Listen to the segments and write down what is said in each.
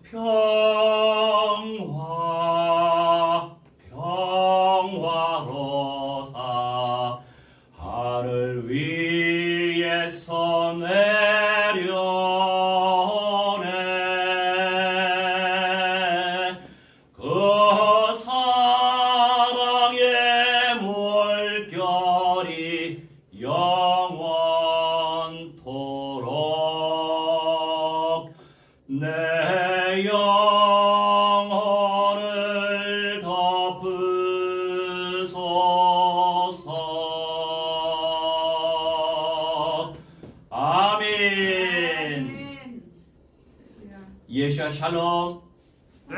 평화 평화로다. 하늘 위에서 내려오네. 그 사랑의 물결이 영원토록 내 영혼을 덮으소서. 아멘. 예수야 샬롬. 네?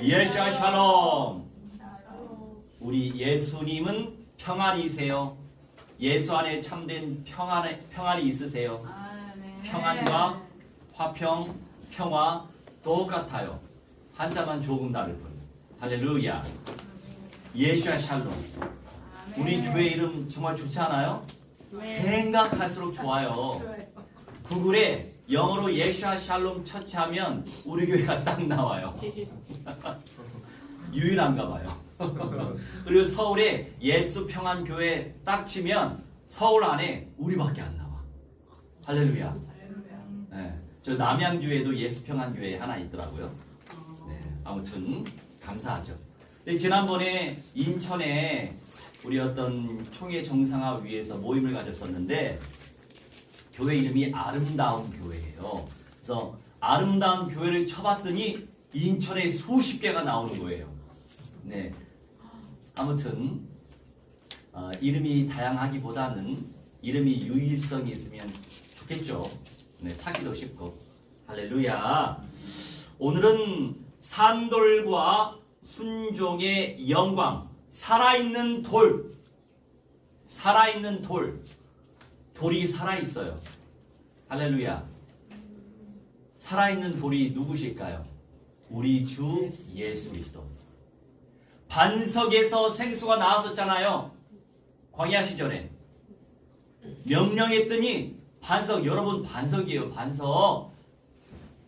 예수야 샬롬. 우리 예수님은 평안이세요. 예수 안에 참된 평안이 있으세요. 평안과 화평, 평화 똑같아요. 한자만 조금 다를 뿐. 할렐루야. 예수야 샬롬. 우리 교회 이름 정말 좋지 않아요? 생각할수록 좋아요. 구글에 영어로 예수야 샬롬 처치하면 우리 교회가 딱 나와요. 유일한가 봐요. 그리고 서울에 예수 평안 교회 딱 치면 서울 안에 우리밖에 안 나와. 할렐루야. 네, 저 남양주에도 예수 평안 교회 하나 있더라고요. 네, 아무튼 감사하죠. 근데 지난번에 인천에 우리 어떤 총회 정상화 위해서 모임을 가졌었는데 교회 이름이 아름다운 교회예요. 그래서 아름다운 교회를 쳐봤더니 인천에 수십 개가 나오는 거예요. 네, 아무튼 이름이 다양하기보다는 이름이 유일성이 있으면 좋겠죠. 네, 찾기도 쉽고. 할렐루야. 오늘은 산돌과 순종의 영광. 살아있는 돌. 살아있는 돌. 돌이 살아있어요. 할렐루야. 살아있는 돌이 누구실까요? 우리 주 예수 그리스도. 반석에서 생수가 나왔었잖아요. 광야 시절에. 명령했더니 반석, 여러분 반석이에요. 반석.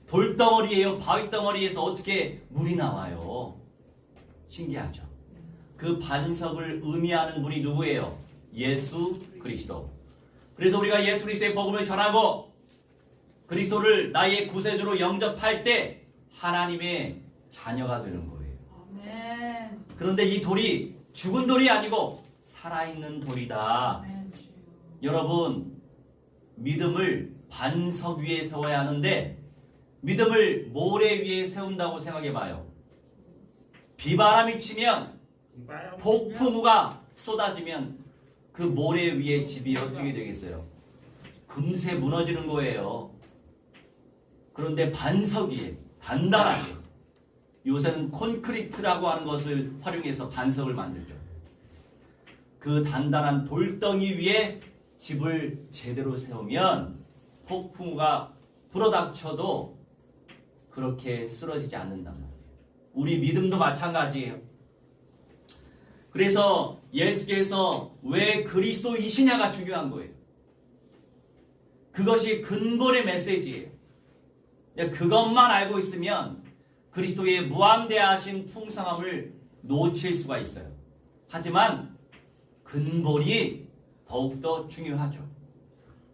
돌덩어리예요. 바위덩어리에서 어떻게 물이 나와요. 신기하죠. 그 반석을 의미하는 분이 누구예요? 예수 그리스도. 그래서 우리가 예수 그리스도의 복음을 전하고 그리스도를 나의 구세주로 영접할 때 하나님의 자녀가 되는 거예요. 아멘. 그런데 이 돌이 죽은 돌이 아니고 살아있는 돌이다. 아멘. 여러분, 믿음을 반석 위에 세워야 하는데 믿음을 모래 위에 세운다고 생각해봐요. 비바람이 치면 폭풍우가 쏟아지면 그 모래 위에 집이 어떻게 되겠어요? 금세 무너지는 거예요. 그런데 반석 위에 단단하게, 요새는 콘크리트라고 하는 것을 활용해서 반석을 만들죠. 그 단단한 돌덩이 위에 집을 제대로 세우면 폭풍우가 불어닥쳐도 그렇게 쓰러지지 않는단 말이에요. 우리 믿음도 마찬가지예요. 그래서 예수께서 왜 그리스도이시냐가 중요한 거예요. 그것이 근본의 메시지예요. 그것만 알고 있으면 그리스도의 무한대하신 풍성함을 놓칠 수가 있어요. 하지만 근본이 더욱더 중요하죠.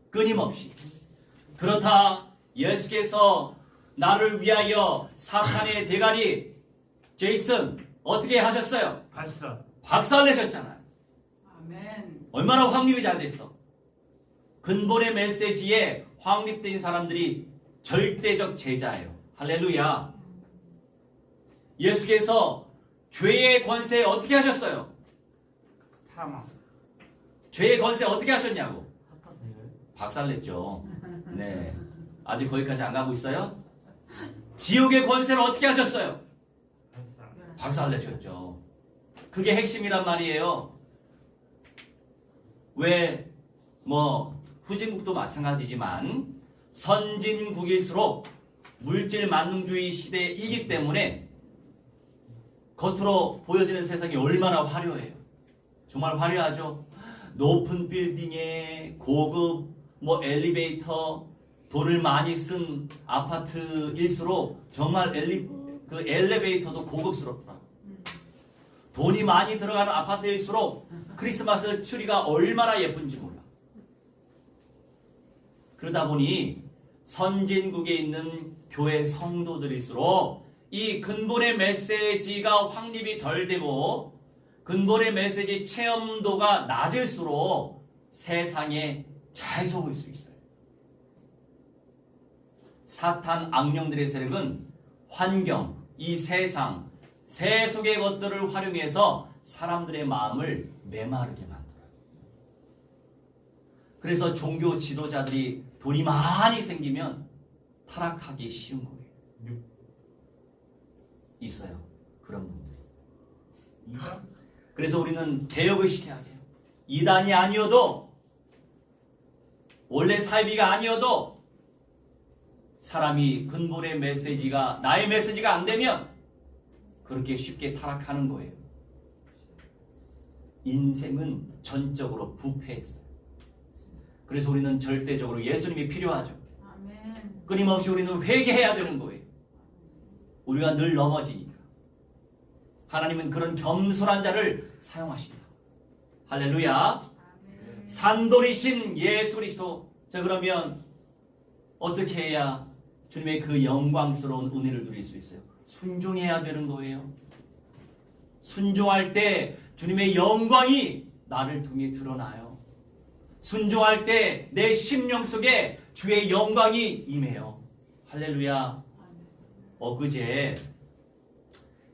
끊임없이. 그렇다 예수께서 나를 위하여 사탄의 대가리 제이슨 어떻게 하셨어요? 박살내셨잖아요. 아멘. 얼마나 확립이 잘 됐어. 근본의 메시지에 확립된 사람들이 절대적 제자예요. 할렐루야. 예수께서 죄의 권세 어떻게 하셨어요? 죄의 권세 어떻게 하셨냐고? 박살냈죠. 네, 아직 거기까지 안 가고 있어요? 지옥의 권세를 어떻게 하셨어요? 박살내셨죠. 그게 핵심이란 말이에요. 왜 후진국도 마찬가지지만 선진국일수록 물질 만능주의 시대이기 때문에 겉으로 보여지는 세상이 얼마나 화려해요. 정말 화려하죠. 높은 빌딩에 고급 엘리베이터, 돈을 많이 쓴 아파트일수록 정말 엘리베이터도 고급스럽더라. 돈이 많이 들어가는 아파트일수록 크리스마스 트리가 얼마나 예쁜지 몰라. 그러다 보니 선진국에 있는 교회 성도들일수록 이 근본의 메시지가 확립이 덜 되고 근본의 메시지 체험도가 낮을수록 세상에 잘 속을 수 있어요. 사탄 악령들의 세력은 환경, 이 세상, 세속의 것들을 활용해서 사람들의 마음을 메마르게 만들어요. 그래서 종교 지도자들이 돈이 많이 생기면 타락하기 쉬운 거예요. 있어요. 그런 분들이. 그래서 우리는 개혁을 시켜야 돼요. 이단이 아니어도 원래 사이비가 아니어도 사람이 근본의 메시지가 나의 메시지가 안 되면 그렇게 쉽게 타락하는 거예요. 인생은 전적으로 부패했어요. 그래서 우리는 절대적으로 예수님이 필요하죠. 아멘. 끊임없이 우리는 회개해야 되는 거예요. 우리가 늘 넘어지니까. 하나님은 그런 겸손한 자를 사용하십니다. 할렐루야. 아멘. 산돌이신 예수 그리스도. 자, 그러면 어떻게 해야 주님의 그 영광스러운 은혜를 누릴 수 있어요? 순종해야 되는 거예요. 순종할 때 주님의 영광이 나를 통해 드러나요. 순종할 때 내 심령 속에 주의 영광이 임해요. 할렐루야. 엊그제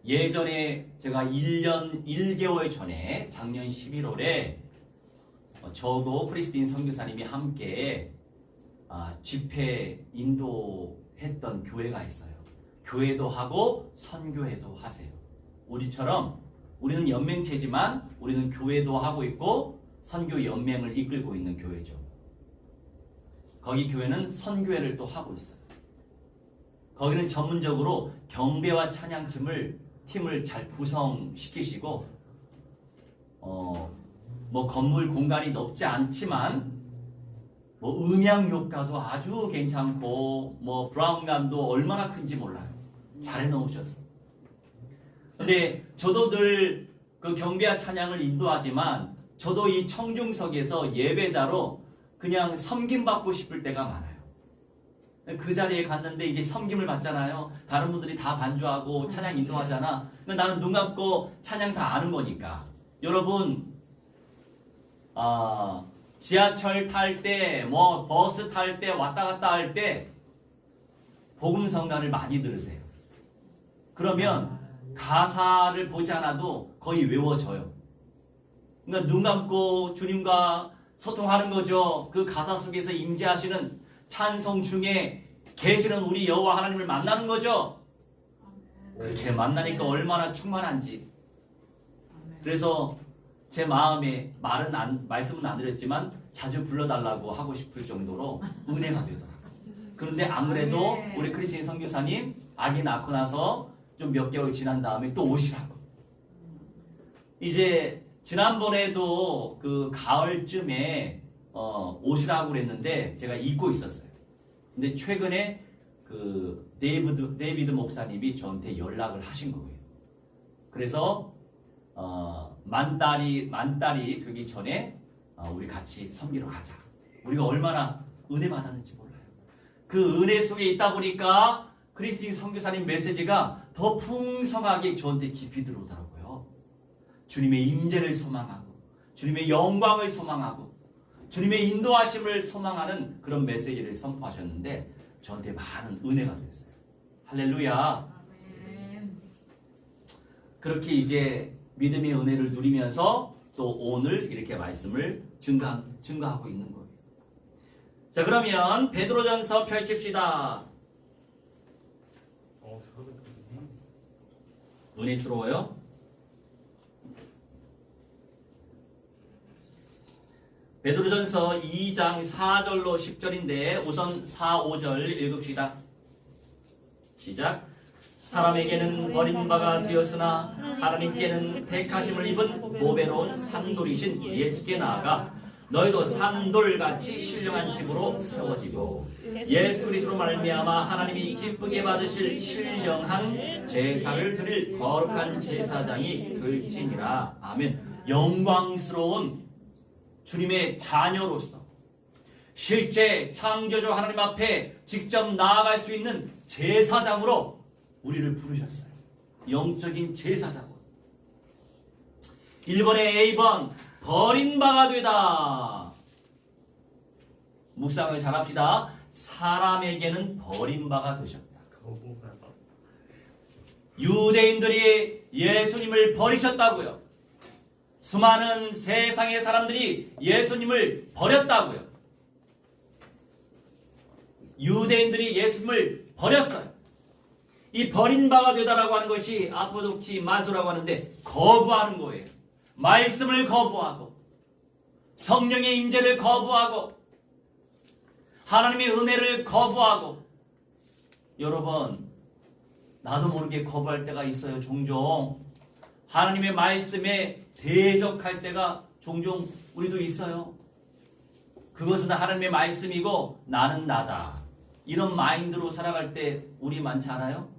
예전에 제가 1년 1개월 전에 작년 11월에 저도 크리스틴 선교사님이 함께 집회 인도했던 교회가 있어요. 교회도 하고 선교회도 하세요. 우리처럼 우리는 연맹체지만 우리는 교회도 하고 있고 선교 연맹을 이끌고 있는 교회죠. 거기 교회는 선교회를 또 하고 있어요. 거기는 전문적으로 경배와 찬양팀을 잘 구성시키시고 뭐 건물 공간이 넓지 않지만 뭐 음향 효과도 아주 괜찮고 뭐 브라운관도 얼마나 큰지 몰라요. 잘 해놓으셨어. 근데 저도 늘 그 경배와 찬양을 인도하지만 저도 이 청중석에서 예배자로 그냥 섬김받고 싶을 때가 많아요. 그 자리에 갔는데 이게 섬김을 받잖아요. 다른 분들이 다 반주하고 찬양 인도하잖아. 나는 눈 감고 찬양 다 아는 거니까. 여러분, 지하철 탈 때, 뭐 버스 탈 때, 왔다 갔다 할 때 복음 성가를 많이 들으세요. 그러면 가사를 보지 않아도 거의 외워져요. 그러니까 눈 감고 주님과 소통하는 거죠. 그 가사 속에서 임재하시는 찬송 중에 계시는 우리 여호와 하나님을 만나는 거죠. 그렇게 만나니까 얼마나 충만한지. 그래서 제 마음에 말씀은 안 드렸지만 자주 불러달라고 하고 싶을 정도로 은혜가 되더라고요. 그런데 안 그래도 우리 크리스틴 선교사님 아기 낳고 나서 좀 몇 개월 지난 다음에 또 오시라고. 이제 지난번에도 그 가을쯤에 오시라고 그랬는데 제가 잊고 있었어요. 근데 최근에 그 데이비드 목사님이 저한테 연락을 하신 거예요. 그래서 만달이 되기 전에 우리 같이 섬기러 가자. 우리가 얼마나 은혜 받았는지 몰라요. 그 은혜 속에 있다 보니까 크리스틴 선교사님 메시지가 더 풍성하게 저한테 깊이 들어오더라고요. 주님의 임재를 소망하고 주님의 영광을 소망하고 주님의 인도하심을 소망하는 그런 메시지를 선포하셨는데 저한테 많은 은혜가 됐어요. 할렐루야. 아멘. 그렇게 이제 믿음의 은혜를 누리면서 또 오늘 이렇게 말씀을 증거하고 있는 거예요. 자, 그러면 베드로전서 펼칩시다. 은혜스러워요? 베드로전서 2장 4절로 10절인데 우선 4, 5절 읽읍시다. 시작. 사람에게는 버린 바가 되었으나 하나님께는 택하심을 입은 보배로운 산돌이신 예수께 나아가 너희도 산돌같이 신령한 집으로 세워지고 예수 그리스도로 말미암아 하나님이 기쁘게 받으실 신령한 제사를 드릴 거룩한 제사장이 될지니라. 아멘. 영광스러운 주님의 자녀로서 실제 창조주 하나님 앞에 직접 나아갈 수 있는 제사장으로 우리를 부르셨어요. 영적인 제사장으로. 1번의 A번, 버린 바가 되다. 묵상을 잘합시다. 사람에게는 버린 바가 되셨다. 유대인들이 예수님을 버리셨다고요. 수많은 세상의 사람들이 예수님을 버렸다고요. 유대인들이 예수님을 버렸어요. 이 버린 바가 되다라고 하는 것이 아포독치 마소라고 하는데 거부하는 거예요. 말씀을 거부하고 성령의 임재를 거부하고 하나님의 은혜를 거부하고. 여러분, 나도 모르게 거부할 때가 있어요. 종종 하나님의 말씀에 대적할 때가 종종 우리도 있어요. 그것은 하나님의 말씀이고 나는 나다, 이런 마인드로 살아갈 때 우리 많지 않아요?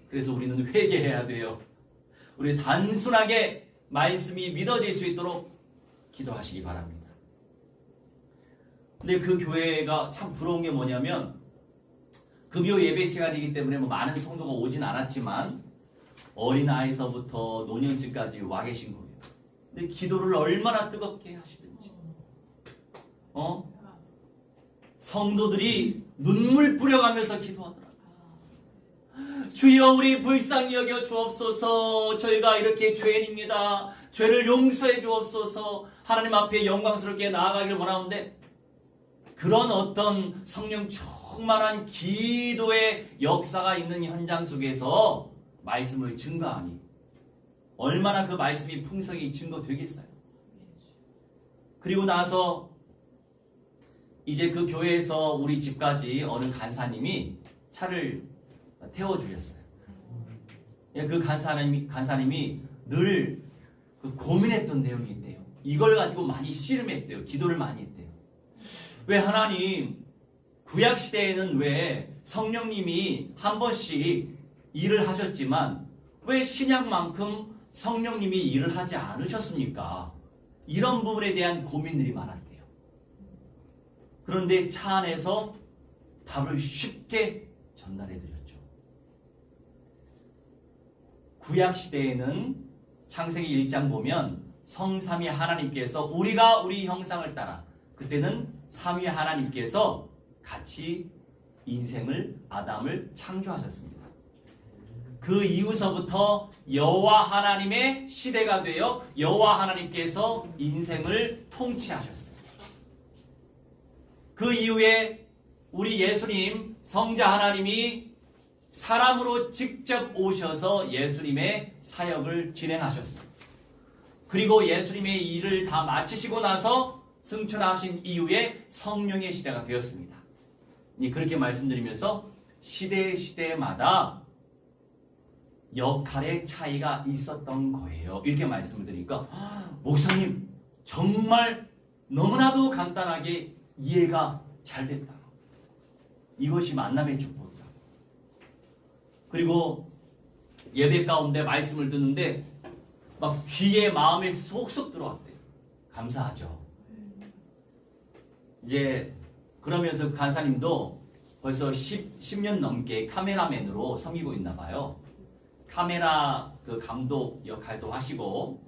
그래서 우리는 회개해야 돼요. 우리 단순하게 말씀이 믿어질 수 있도록 기도하시기 바랍니다. 근데 그 교회가 참 부러운 게 뭐냐면, 금요 예배 시간이기 때문에 뭐 많은 성도가 오진 않았지만 어린아이서부터 노년층까지 와 계신 거예요. 근데 기도를 얼마나 뜨겁게 하시든지, 성도들이 눈물 뿌려가면서 기도하더라고요. 주여 우리 불쌍히 여겨 주옵소서. 저희가 이렇게 죄인입니다. 죄를 용서해 주옵소서. 하나님 앞에 영광스럽게 나아가기를 원하는데, 그런 어떤 성령 충만한 기도의 역사가 있는 현장 속에서 말씀을 증거하니 얼마나 그 말씀이 풍성히 증거되겠어요. 그리고 나서 이제 그 교회에서 우리 집까지 어느 간사님이 차를 태워주셨어요. 그 간사님이 늘 그 고민했던 내용이 있대요. 이걸 가지고 많이 씨름했대요. 기도를 많이 했대요. 왜 하나님, 구약시대에는 왜 성령님이 한 번씩 일을 하셨지만 왜 신약만큼 성령님이 일을 하지 않으셨습니까? 이런 부분에 대한 고민들이 많았대요. 그런데 차 안에서 답을 쉽게 전달해 드렸죠. 구약시대에는 창세기 1장 보면 성삼위 하나님께서 우리가 우리 형상을 따라, 그때는 삼위 하나님께서 같이 인생을, 아담을 창조하셨습니다. 그 이후서부터 여호와 하나님의 시대가 되어 여호와 하나님께서 인생을 통치하셨어요. 그 이후에 우리 예수님 성자 하나님이 사람으로 직접 오셔서 예수님의 사역을 진행하셨어요. 그리고 예수님의 일을 다 마치시고 나서 승천하신 이후에 성령의 시대가 되었습니다. 그렇게 말씀드리면서 시대마다 역할의 차이가 있었던 거예요. 이렇게 말씀을 드리니까 목사님 정말 너무나도 간단하게 이해가 잘 됐다. 이것이 만남의 축복이다. 그리고 예배 가운데 말씀을 듣는데 막 귀에 마음에 쏙쏙 들어왔대요. 감사하죠. 이제 그러면서 간사님도 벌써 10년 넘게 카메라맨으로 섬기고 있나 봐요. 카메라 그 감독 역할도 하시고,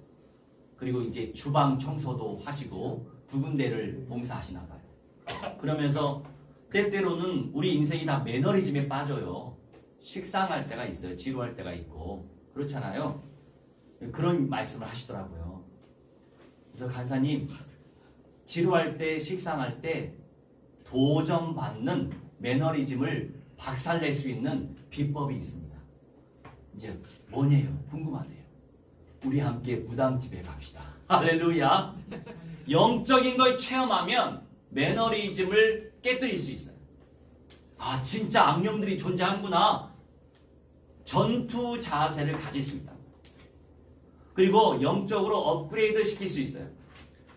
그리고 이제 주방 청소도 하시고 두 군데를 봉사하시나 봐요. 그러면서 때때로는 우리 인생이 다 매너리즘에 빠져요. 식상할 때가 있어요. 지루할 때가 있고 그렇잖아요. 그런 말씀을 하시더라고요. 그래서 간사님, 지루할 때, 식상할 때 도전받는 매너리즘을 박살낼 수 있는 비법이 있습니다. 이제 뭐냐요? 궁금하네요. 우리 함께 무당집에 갑시다. 할렐루야. 영적인 걸 체험하면 매너리즘을 깨뜨릴 수 있어요. 아, 진짜 악령들이 존재하는구나. 전투 자세를 가지십니다. 그리고 영적으로 업그레이드 시킬 수 있어요.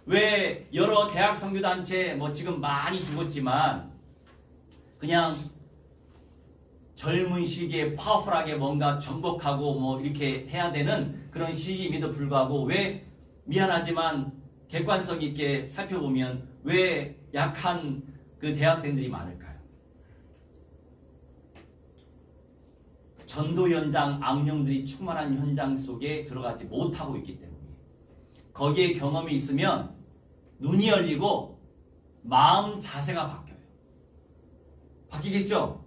왜 여러 대학 선교단체 뭐 지금 많이 죽었지만 그냥 젊은 시기에 파워풀하게 뭔가 정복하고 뭐 이렇게 해야 되는 그런 시기임에도 불구하고 왜 미안하지만 객관성 있게 살펴보면 왜 약한 그 대학생들이 많을까요? 전도 현장, 악령들이 충만한 현장 속에 들어가지 못하고 있기 때문에 거기에 경험이 있으면 눈이 열리고 마음 자세가 바뀌어요. 바뀌겠죠?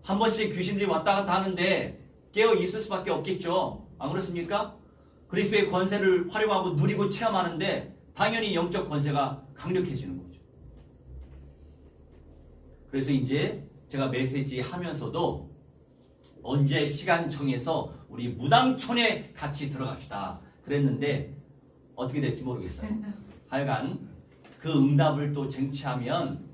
한 번씩 귀신들이 왔다 갔다 하는데 깨어 있을 수밖에 없겠죠. 안 그렇습니까? 그리스도의 권세를 활용하고 누리고 체험하는데 당연히 영적 권세가 강력해지는 거죠. 그래서 이제 제가 메시지 하면서도 언제 시간 정해서 우리 무당촌에 같이 들어갑시다 그랬는데 어떻게 될지 모르겠어요. 하여간 그 응답을 또 쟁취하면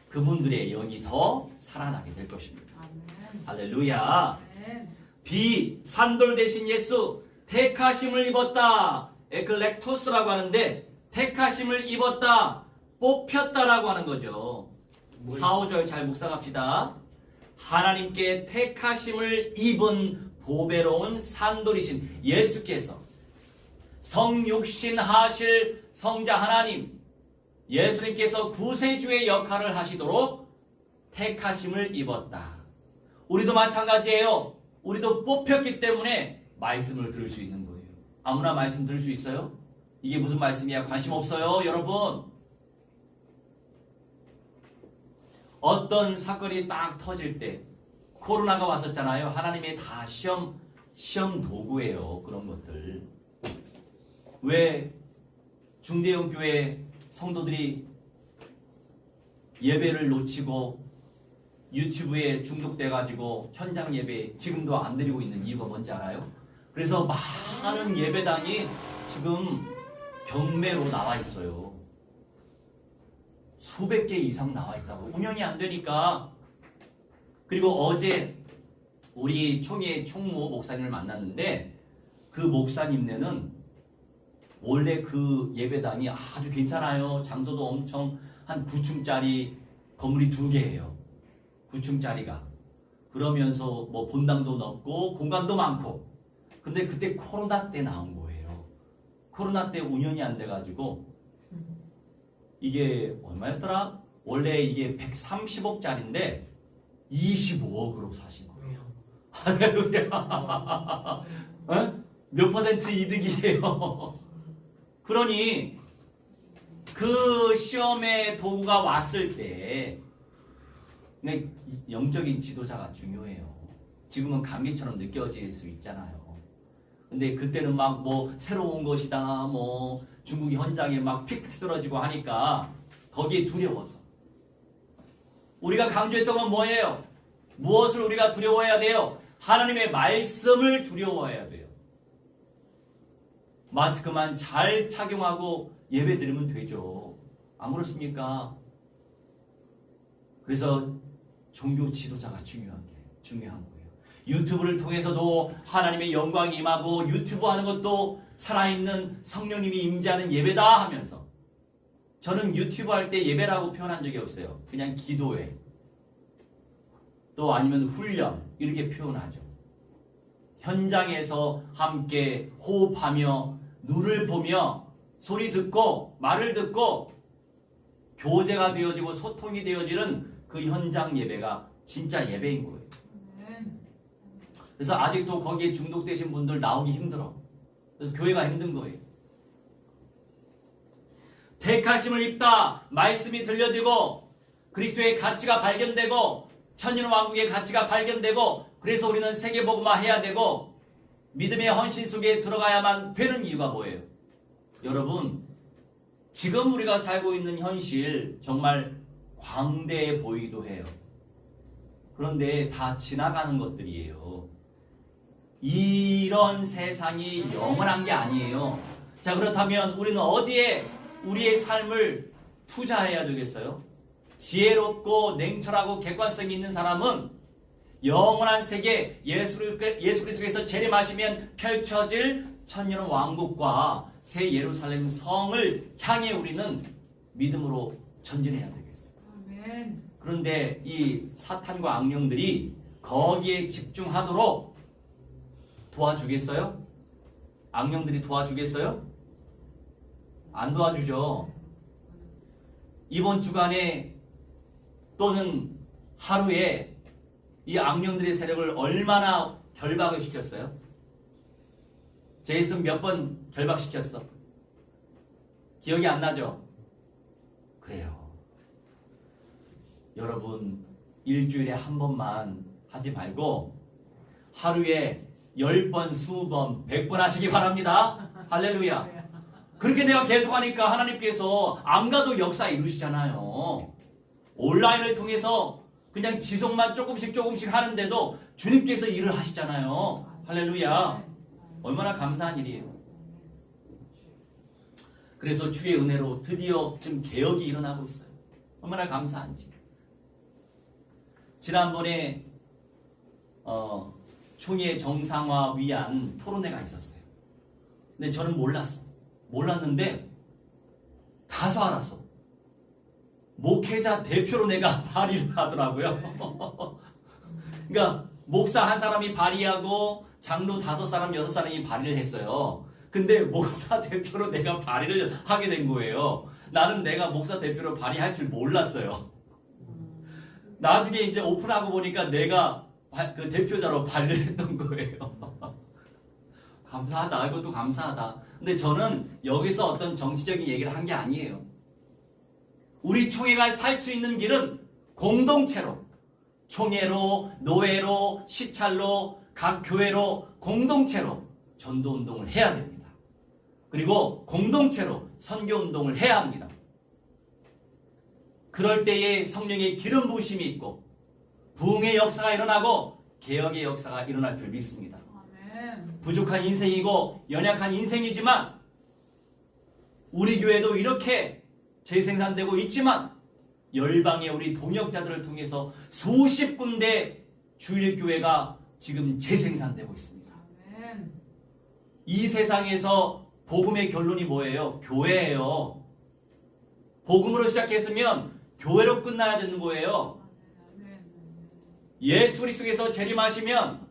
그분들의 영이 더 살아나게 될 것입니다. 아멘. 할렐루야. 아멘. B. 산돌 대신 예수 택하심을 입었다. 에클렉토스라고 하는데 택하심을 입었다. 뽑혔다라고 하는 거죠. 4, 5절 잘 묵상합시다. 하나님께 택하심을 입은 보배로운 산돌이신 예수께서 성육신 하실 성자 하나님 예수님께서 구세주의 역할을 하시도록 택하심을 입었다. 우리도 마찬가지예요. 우리도 뽑혔기 때문에 말씀을 들을 수 있는 거예요. 아무나 말씀 들을 수 있어요? 이게 무슨 말씀이야? 관심 없어요, 여러분. 어떤 사건이 딱 터질 때 코로나가 왔었잖아요. 하나님의 다 시험 도구예요. 그런 것들. 왜 중대형 교회 성도들이 예배를 놓치고 유튜브에 중독돼가지고 현장 예배 지금도 안 드리고 있는 이유가 뭔지 알아요? 그래서 많은 예배당이 지금 경매로 나와 있어요. 수백 개 이상 나와 있다고. 운영이 안 되니까. 그리고 어제 우리 총회 총무 목사님을 만났는데 그 목사님네는 원래 그 예배당이 아주 괜찮아요. 장소도 엄청 한 9층짜리 건물이 2개예요. 9층짜리가. 그러면서 뭐 본당도 넓고 공간도 많고. 근데 그때 코로나 때 나온 거예요. 코로나 때 운영이 안 돼가지고 이게 얼마였더라? 원래 이게 130억짜리인데 25억으로 사신 거예요. 할렐루야. 몇 퍼센트 이득이에요. 그러니 그 시험의 도구가 왔을 때 영적인 지도자가 중요해요. 지금은 감기처럼 느껴질 수 있잖아요. 근데 그때는 막 뭐 새로운 것이다 뭐 중국 현장에 막 픽픽 쓰러지고 하니까 거기에 두려워서 우리가 강조했던 건 뭐예요? 무엇을 우리가 두려워해야 돼요? 하나님의 말씀을 두려워해야 돼요. 마스크만 잘 착용하고 예배 드리면 되죠. 안 그렇습니까? 그래서 종교 지도자가 중요한 거예요. 유튜브를 통해서도 하나님의 영광이 임하고 유튜브 하는 것도 살아있는 성령님이 임재하는 예배다 하면서 저는 유튜브 할 때 예배라고 표현한 적이 없어요. 그냥 기도회 또 아니면 훈련 이렇게 표현하죠. 현장에서 함께 호흡하며 눈을 보며 소리 듣고 말을 듣고 교제가 되어지고 소통이 되어지는 그 현장 예배가 진짜 예배인 거예요. 그래서 아직도 거기에 중독되신 분들 나오기 힘들어. 그래서 교회가 힘든 거예요. 택하심을 입다. 말씀이 들려지고 그리스도의 가치가 발견되고 천년왕국의 가치가 발견되고 그래서 우리는 세계복음화 해야 되고 믿음의 헌신 속에 들어가야만 되는 이유가 뭐예요? 여러분 지금 우리가 살고 있는 현실 정말 광대해 보이기도 해요. 그런데 다 지나가는 것들이에요. 이런 세상이 영원한 게 아니에요. 자, 그렇다면 우리는 어디에 우리의 삶을 투자해야 되겠어요? 지혜롭고 냉철하고 객관성이 있는 사람은 영원한 세계 예수 그리스도께서 재림하시면 펼쳐질 천년 왕국과 새 예루살렘 성을 향해 우리는 믿음으로 전진해야 되겠어요. 아멘. 그런데 이 사탄과 악령들이 거기에 집중하도록 도와주겠어요? 악령들이 도와주겠어요? 안 도와주죠. 이번 주간에 또는 하루에 이 악령들의 세력을 얼마나 결박을 시켰어요? 제이슨 몇 번 결박시켰어? 기억이 안 나죠? 그래요. 여러분, 일주일에 한 번만 하지 말고 하루에 10번, 20번, 100번 하시기 바랍니다. 할렐루야. 그렇게 내가 계속하니까 하나님께서 안 가도 역사 이루시잖아요. 온라인을 통해서 그냥 지속만 조금씩 하는데도 주님께서 일을 하시잖아요. 할렐루야. 얼마나 감사한 일이에요. 그래서 주의 은혜로 드디어 지금 개혁이 일어나고 있어요. 얼마나 감사한지. 지난번에 총회 정상화 위한 토론회가 있었어요. 근데 저는 몰랐는데 가서 알았어. 목회자 대표로 내가 발의를 하더라고요. 그러니까 목사 한 사람이 발의하고 장로 5사람, 6사람이 발의를 했어요. 근데 목사 대표로 내가 발의를 하게 된 거예요. 나는 내가 목사 대표로 발의할 줄 몰랐어요. 나중에 이제 오픈하고 보니까 내가 그 대표자로 발의를 했던 거예요. 감사하다. 이것도 감사하다. 근데 저는 여기서 어떤 정치적인 얘기를 한 게 아니에요. 우리 총회가 살 수 있는 길은 공동체로, 총회로, 노회로, 시찰로, 각 교회로, 공동체로 전도운동을 해야 됩니다. 그리고 공동체로 선교운동을 해야 합니다. 그럴 때에 성령의 기름 부으심이 있고 부흥의 역사가 일어나고 개혁의 역사가 일어날 줄 믿습니다. 부족한 인생이고 연약한 인생이지만 우리 교회도 이렇게 재생산되고 있지만 열방의 우리 동역자들을 통해서 수십 군데 주일교회가 지금 재생산되고 있습니다. 이 세상에서 복음의 결론이 뭐예요? 교회예요. 복음으로 시작했으면 교회로 끝나야 되는 거예요. 예수 그리스도께서 재림하시면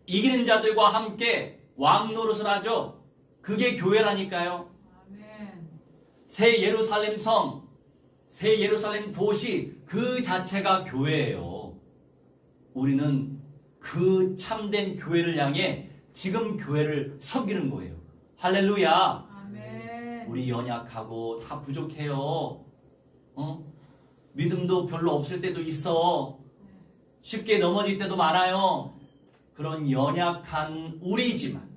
이기는 자들과 함께 왕노릇을 하죠. 그게 교회라니까요. 새 예루살렘 성, 새 예루살렘 도시 그 자체가 교회예요. 우리는 그 참된 교회를 향해 지금 교회를 섬기는 거예요. 할렐루야. 아멘. 우리 연약하고 다 부족해요. 믿음도 별로 없을 때도 있어. 쉽게 넘어질 때도 많아요. 그런 연약한 우리지만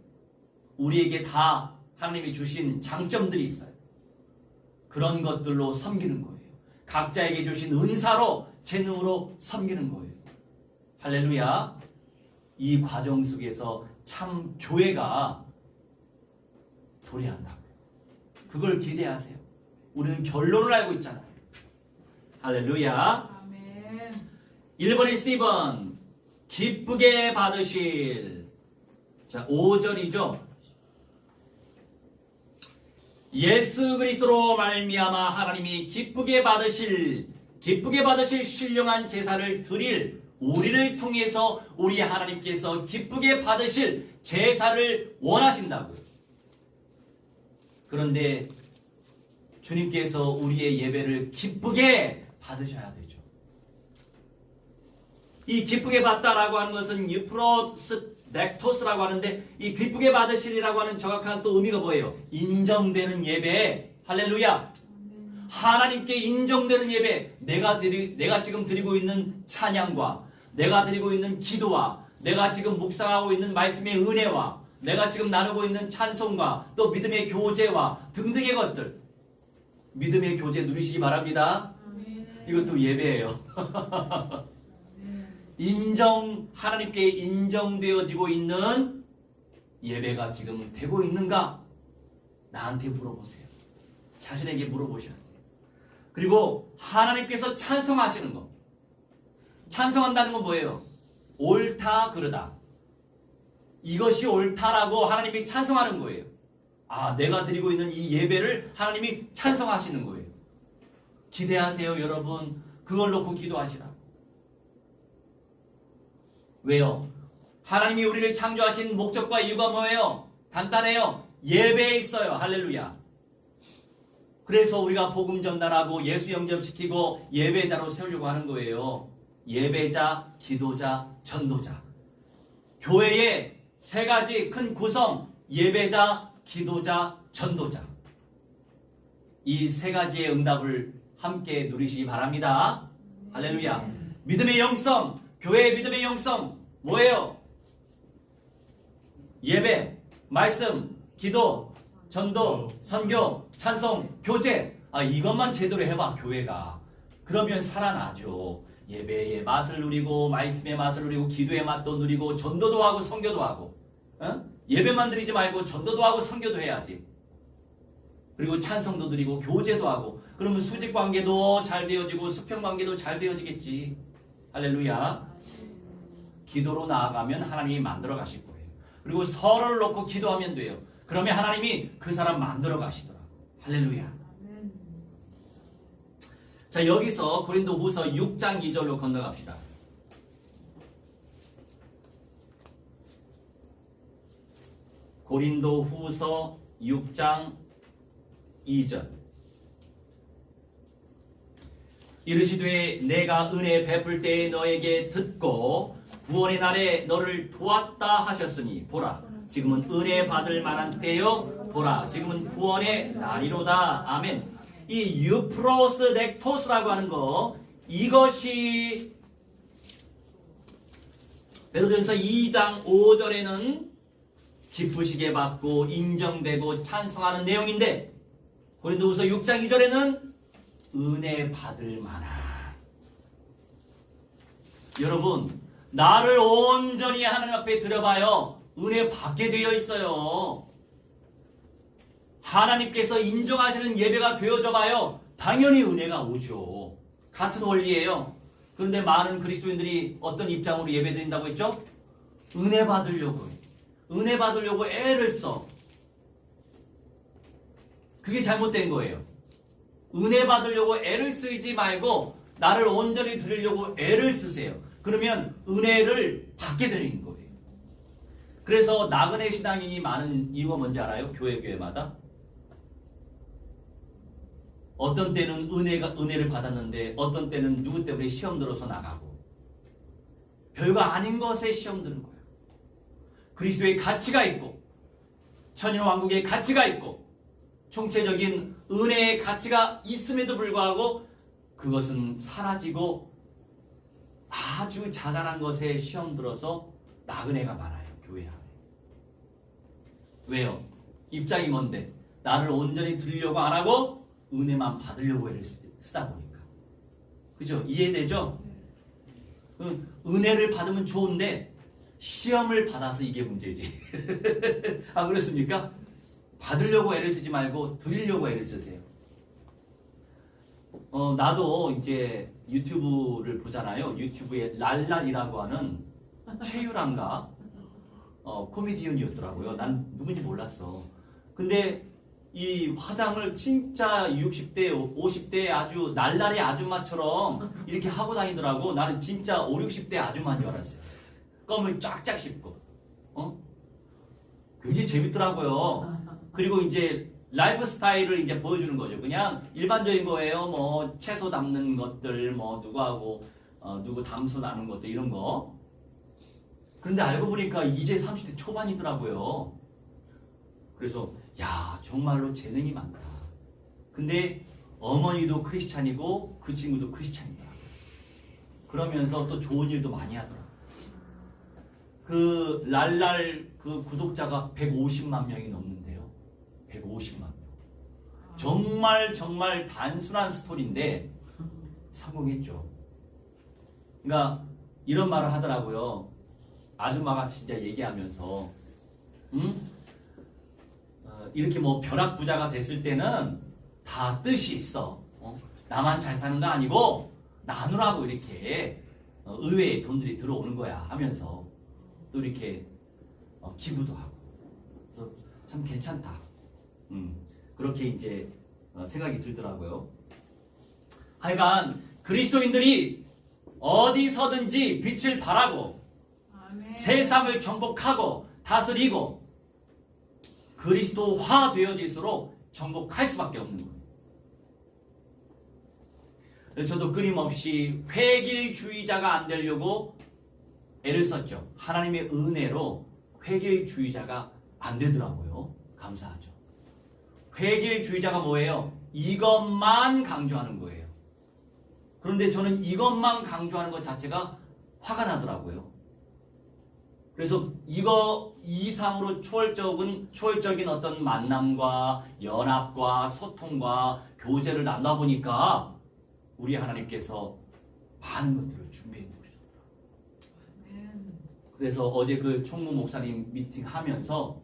우리에게 다 하나님이 주신 장점들이 있어요. 그런 것들로 섬기는 거예요. 각자에게 주신 은사로, 재능으로 섬기는 거예요. 할렐루야. 이 과정 속에서 참 교회가 도래한다고요. 그걸 기대하세요. 우리는 결론을 알고 있잖아요. 할렐루야. 아멘. 1번에 10번 기쁘게 받으실. 자, 5절이죠. 예수 그리스도로 말미암아 하나님이 기쁘게 받으실 신령한 제사를 드릴 우리를 통해서 우리 하나님께서 기쁘게 받으실 제사를 원하신다고요. 그런데 주님께서 우리의 예배를 기쁘게 받으셔야 되죠. 이 기쁘게 받다라고 하는 것은 유프로스 넥토스라고 하는데 이 기쁘게 받으시리라고 하는 정확한 또 의미가 뭐예요? 인정되는 예배. 할렐루야. 하나님께 인정되는 예배. 내가 지금 드리고 있는 찬양과 내가 드리고 있는 기도와 내가 지금 묵상하고 있는 말씀의 은혜와 내가 지금 나누고 있는 찬송과 또 믿음의 교제와 등등의 것들, 믿음의 교제 누리시기 바랍니다. 이것도 예배예요. 하나님께 인정되어지고 있는 예배가 지금 되고 있는가? 나한테 물어보세요. 자신에게 물어보셔야 돼요. 그리고 하나님께서 찬성하시는 것. 찬성한다는 건 뭐예요? 옳다, 그르다. 이것이 옳다라고 하나님이 찬성하는 거예요. 아, 내가 드리고 있는 이 예배를 하나님이 찬성하시는 거예요. 기대하세요, 여러분. 그걸 놓고 기도하시라. 왜요? 하나님이 우리를 창조하신 목적과 이유가 뭐예요? 간단해요. 예배에 있어요. 할렐루야. 그래서 우리가 복음 전달하고 예수 영접시키고 예배자로 세우려고 하는 거예요. 예배자, 기도자, 전도자. 교회의 세 가지 큰 구성, 예배자, 기도자, 전도자. 이 세 가지의 응답을 함께 누리시기 바랍니다. 할렐루야. 믿음의 영성, 교회의 믿음의 영성 뭐예요? 예배, 말씀, 기도, 전도, 선교, 찬송, 교제. 이것만 제대로 해봐 교회가. 그러면 살아나죠. 예배의 맛을 누리고 말씀의 맛을 누리고 기도의 맛도 누리고 전도도 하고 선교도 하고. 예배만 드리지 말고 전도도 하고 선교도 해야지. 그리고 찬송도 드리고 교제도 하고. 그러면 수직관계도 잘 되어지고 수평관계도 잘 되어지겠지. 할렐루야. 기도로 나아가면 하나님이 만들어 가실 거예요. 그리고 서로를 놓고 기도하면 돼요. 그러면 하나님이 그 사람 만들어 가시더라고. 할렐루야. 자, 여기서 고린도후서 6장 2절로 건너갑시다. 고린도후서 6장 2절. 이르시되 내가 은혜 베풀 때에 너에게 듣고 구원의 날에 너를 도왔다 하셨으니 보라 지금은 은혜 받을 만한 때요 보라 지금은 구원의 날이로다. 아멘. 이 유프로스 넥토스라고 하는 거 이것이 베드로전서 2장 5절에는 기쁘시게 받고 인정되고 찬송하는 내용인데 고린도후서 6장 2절에는 은혜 받을 만한. 여러분 나를 온전히 하나님 앞에 드려봐요. 은혜 받게 되어 있어요. 하나님께서 인정하시는 예배가 되어져 봐요. 당연히 은혜가 오죠. 같은 원리예요. 그런데 많은 그리스도인들이 어떤 입장으로 예배드린다고 했죠? 은혜 받으려고. 은혜 받으려고 애를 써. 그게 잘못된 거예요. 은혜 받으려고 애를 쓰지 말고 나를 온전히 드리려고 애를 쓰세요. 그러면 은혜를 받게 되는 거예요. 그래서 나그네 신앙인이 많은 이유가 뭔지 알아요? 교회마다. 어떤 때는 은혜를 받았는데 어떤 때는 누구 때문에 시험 들어서 나가고 별거 아닌 것에 시험 드는 거예요. 그리스도의 가치가 있고 천연왕국의 가치가 있고 총체적인 은혜의 가치가 있음에도 불구하고 그것은 사라지고 아주 자잘한 것에 시험 들어서 나그네가 많아요. 교회 안에. 왜요? 입장이 뭔데? 나를 온전히 드리려고 안 하고 은혜만 받으려고 애를 쓰다 보니까. 그죠? 이해되죠? 은혜를 받으면 좋은데 시험을 받아서 이게 문제지. 아, 그렇습니까? 받으려고 애를 쓰지 말고 드리려고 애를 쓰세요. 나도 이제 유튜브를 보잖아요. 유튜브에 랄랄이라고 하는 최유란가 코미디언이었더라고요. 난 누군지 몰랐어. 근데 이 화장을 진짜 60대, 50대 아주 날라리 아줌마처럼 이렇게 하고 다니더라고. 나는 진짜 5, 60대 아줌마인 줄 알았어요. 껌을 쫙쫙 씹고. 굉장히 재밌더라고요. 그리고 이제 라이프 스타일을 이제 보여주는 거죠. 그냥 일반적인 거예요. 뭐 채소 담는 것들, 뭐 누구하고 누구 담소 나는 것들 이런 거. 그런데 알고 보니까 이제 30대 초반이더라고요. 그래서 야 정말로 재능이 많다. 근데 어머니도 크리스찬이고 그 친구도 크리스찬이더라고요. 그러면서 또 좋은 일도 많이 하더라고요. 그 랄랄 그 구독자가 150만 명이 넘는데요. 150만 명. 정말 단순한 스토리인데 성공했죠. 그러니까 이런 말을 하더라고요. 아줌마가 진짜 얘기하면서 이렇게 뭐 벼락부자가 됐을 때는 다 뜻이 있어. 나만 잘 사는 거 아니고 나누라고 이렇게 의외의 돈들이 들어오는 거야 하면서 또 이렇게 기부도 하고. 그래서 참 괜찮다. 그렇게 이제 생각이 들더라고요. 하여간 그리스도인들이 어디서든지 빛을 발하고 아멘. 세상을 정복하고 다스리고 그리스도화 되어질수록 정복할 수밖에 없는 거예요. 저도 끊임없이 획일주의자가 안 되려고 애를 썼죠. 하나님의 은혜로 획일주의자가 안 되더라고요. 감사하죠. 획일주의자가 뭐예요? 이것만 강조하는 거예요. 그런데 저는 이것만 강조하는 것 자체가 화가 나더라고요. 그래서 이거 이상으로 초월적인 어떤 만남과 연합과 소통과 교제를 나누다 보니까 우리 하나님께서 많은 것들을 준비해 놓으셨더라고요. 아멘. 그래서 어제 그 총무 목사님 미팅하면서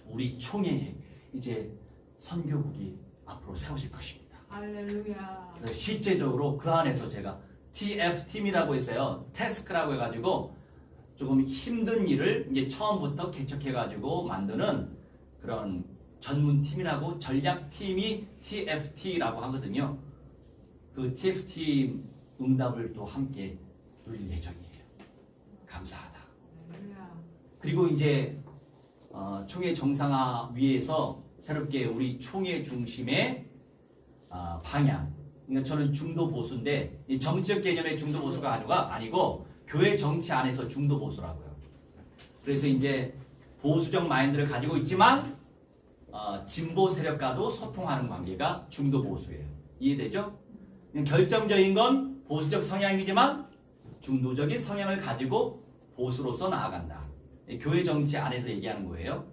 우리 총회에 이제 선교국이 앞으로 세워질 것입니다. 할렐루야. 그래서 실제적으로 그 안에서 제가 TF팀이라고 했어요. 태스크라고 해가지고 조금 힘든 일을 이제 처음부터 개척해가지고 만드는 그런 전문팀이라고 전략팀이 TFT라고 하거든요. 그 TFT 응답을 또 함께 누릴 예정이에요. 감사하다. 할렐루야. 그리고 이제 총회 정상화 위해서 새롭게 우리 총회 중심의 방향. 그러니까 저는 중도 보수인데 이 정치적 개념의 중도 보수가 아니고 교회 정치 안에서 중도 보수라고요. 그래서 이제 보수적 마인드를 가지고 있지만 진보 세력과도 소통하는 관계가 중도 보수예요. 이해되죠? 결정적인 건 보수적 성향이지만 중도적인 성향을 가지고 보수로서 나아간다. 교회 정치 안에서 얘기하는 거예요.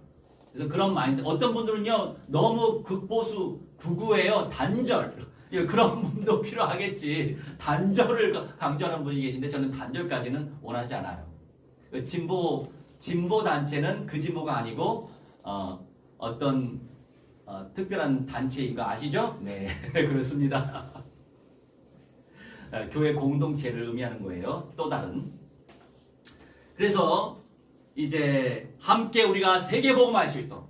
그래서 그런 마인드. 어떤 분들은요 너무 극보수 구구예요. 단절. 그런 분도 필요하겠지. 단절을 강조하는 분이 계신데 저는 단절까지는 원하지 않아요. 진보 단체는 그 진보가 아니고 어떤 특별한 단체인 거 아시죠? 네, 그렇습니다. 교회 공동체를 의미하는 거예요. 또 다른. 그래서 이제 함께 우리가 세계복음할 수 있도록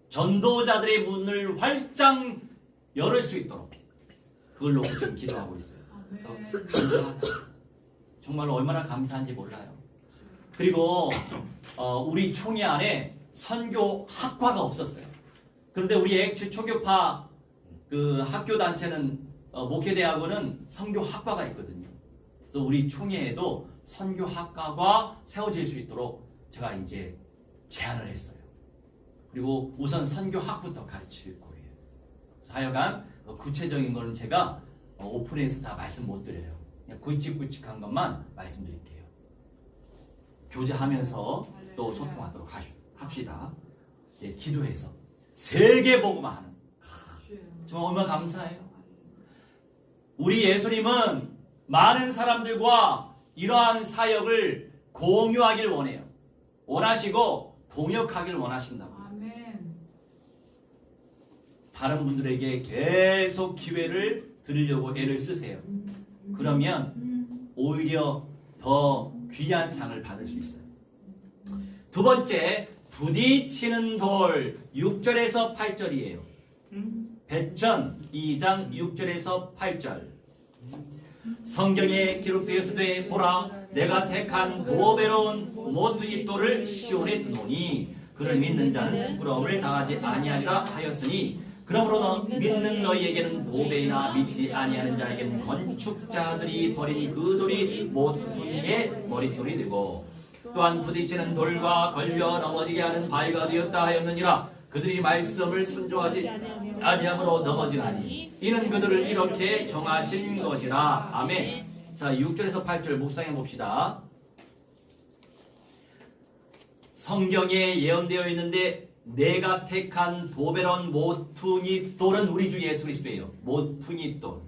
전도자들의 문을 활짝 열을 수 있도록 그걸 놓고 지금 기도하고 있어요. 그래서 감사하다. 정말로 얼마나 감사한지 몰라요. 그리고 우리 총회 안에 선교학과가 없었어요. 그런데 우리 액츠 초교파 그 학교 단체는 목회대학원은 선교학과가 있거든요. 그래서 우리 총회에도 선교학과가 세워질 수 있도록 제가 이제 제안을 했어요. 그리고 우선 선교학부터 가르칠 거예요. 하여간 구체적인 거는 제가 오픈해서 다 말씀 못 드려요. 그냥 굵직굵직한 것만 말씀드릴게요. 교제하면서 또 소통하도록 합시다. 예, 기도해서 세계복음화 하는. 정말 얼마나 감사해요. 우리 예수님은 많은 사람들과 이러한 사역을 공유하길 원해요. 원하시고 동역하길 원하신다고. 아멘. 다른 분들에게 계속 기회를 드리려고 애를 쓰세요. 그러면 오히려 더 귀한 상을 받을 수 있어요. 두 번째, 부딪히는 돌 6절에서 8절이에요. 배천 2장 6절에서 8절. 성경에 기록되었으되 보라 내가 택한 보배로운 모퉁이 돌을 시온에 두노니 그를 믿는 자는 부끄러움을 당하지 아니하리라 하였으니 그러므로 믿는 너희에게는 보배이나 믿지 아니하는 자에게는 건축자들이 버린 그 돌이 모퉁이의 머릿돌이 되고 또한 부딪히는 돌과 걸려 넘어지게 하는 바위가 되었다 하였느니라. 그들이 말씀을 순종하지 아니함으로 넘어지나니 이는 그들을 이렇게 정하신 것이라. 아멘. 자, 6절에서 8절 묵상해 봅시다. 성경에 예언되어 있는데 내가 택한 보배로운 모퉁이 돌은 우리 주 예수 그리스도예요. 모퉁이 돌.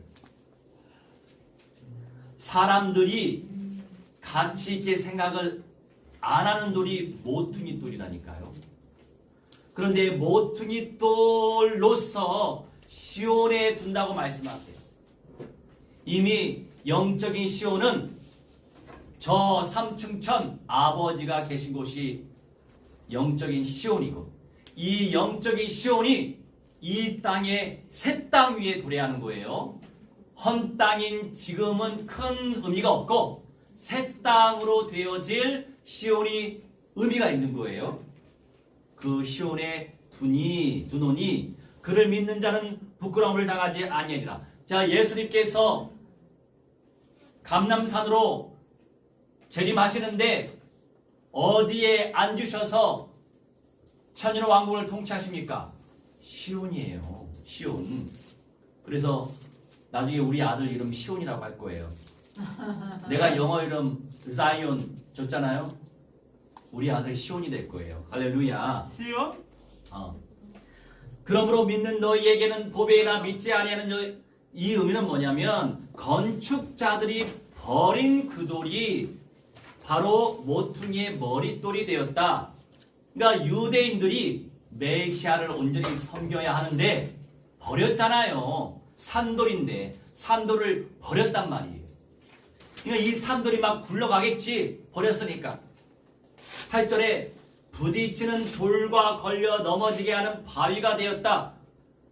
사람들이 가치 있게 생각을 안 하는 돌이 모퉁이 돌이라니까요. 그런데 모퉁이 돌로서 시온에 둔다고 말씀하세요. 이미 영적인 시온은 저 삼층천 아버지가 계신 곳이 영적인 시온이고 이 영적인 시온이 이 땅의 새 땅 위에 도래하는 거예요. 헌 땅인 지금은 큰 의미가 없고 새 땅으로 되어질 시온이 의미가 있는 거예요. 그 시온의 두논이 그를 믿는 자는 부끄러움을 당하지 아니하리라. 자, 예수님께서 감람산으로 재림하시는데 어디에 앉으셔서 천일의 왕국을 통치하십니까? 시온이에요. 시온. 그래서 나중에 우리 아들 이름 시온이라고 할 거예요. 내가 영어 이름 자이온 줬잖아요. 우리 아들 시온이 될 거예요. 할렐루야. 시온? 그러므로 믿는 너희에게는 보배이나 믿지 아니하는 이 의미는 뭐냐면 건축자들이 버린 그 돌이 바로 모퉁이의 머릿돌이 되었다. 그러니까 유대인들이 메시아를 온전히 섬겨야 하는데 버렸잖아요. 산돌인데 산돌을 버렸단 말이에요. 그러니까 이 산돌이 막 굴러가겠지. 버렸으니까. 8절에 부딪히는 돌과 걸려 넘어지게 하는 바위가 되었다.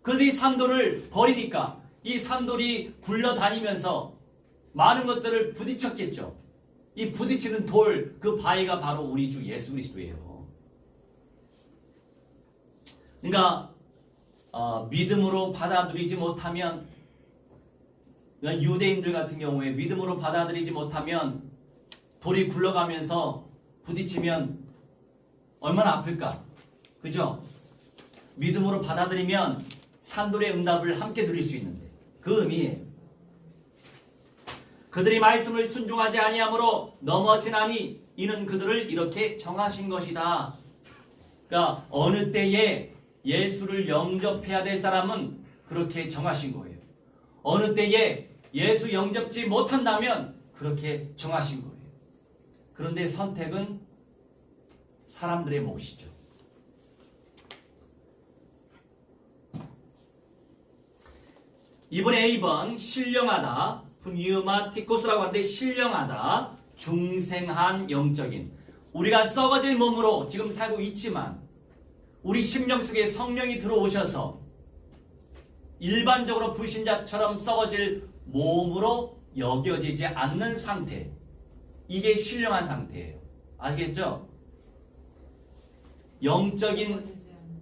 그들이 산돌을 버리니까 이 산돌이 굴러다니면서 많은 것들을 부딪혔겠죠. 이 부딪히는 돌, 그 바위가 바로 우리 주 예수 그리스도예요. 그러니까 믿음으로 받아들이지 못하면, 그러니까 유대인들 같은 경우에 믿음으로 받아들이지 못하면 돌이 굴러가면서 부딪히면 얼마나 아플까? 그죠? 믿음으로 받아들이면 산돌의 응답을 함께 누릴 수 있는데 그 의미예요. 그들이 말씀을 순종하지 아니하므로 넘어지나니 이는 그들을 이렇게 정하신 것이다. 그러니까 어느 때에 예수를 영접해야 될 사람은 그렇게 정하신 거예요. 어느 때에 예수 영접지 못한다면 그렇게 정하신 거예요. 그런데 선택은 사람들의 몫이죠. 이번에 A번 신령하다, 푸니우마티코스라고 하는데 신령하다, 중생한 영적인. 우리가 썩어질 몸으로 지금 살고 있지만 우리 심령 속에 성령이 들어오셔서 일반적으로 불신자처럼 썩어질 몸으로 여겨지지 않는 상태. 이게 신령한 상태예요. 아시겠죠?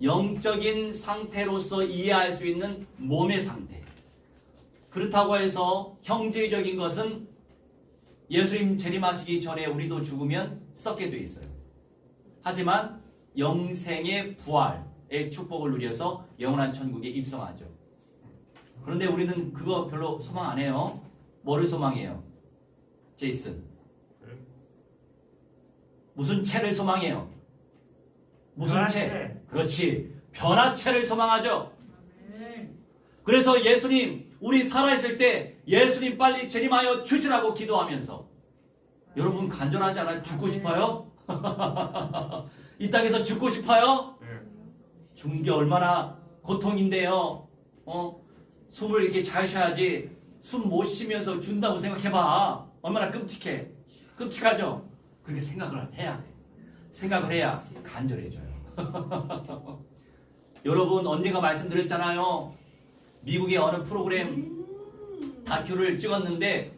영적인 상태로서 이해할 수 있는 몸의 상태. 그렇다고 해서 형제적인 것은 예수님 재림하시기 전에 우리도 죽으면 썩게 돼 있어요. 하지만 영생의 부활의 축복을 누려서 영원한 천국에 입성하죠. 그런데 우리는 그거 별로 소망 안 해요. 뭐를 소망해요? 제이슨. 무슨 채를 소망해요? 무슨 채? 그렇지. 변화채를 소망하죠. 그래서 예수님, 우리 살아있을 때 예수님 빨리 재림하여 주시라고 기도하면서, 여러분 간절하지 않아요? 죽고 싶어요? 이 땅에서 죽고 싶어요? 죽는 게 얼마나 고통인데요. 숨을 이렇게 잘 쉬어야지. 숨 못 쉬면서 준다고 생각해봐. 얼마나 끔찍해. 끔찍하죠? 그렇게 생각을 해야 돼. 생각을 해야 간절해져요. 여러분 언젠가 말씀드렸잖아요. 미국의 어느 프로그램 다큐를 찍었는데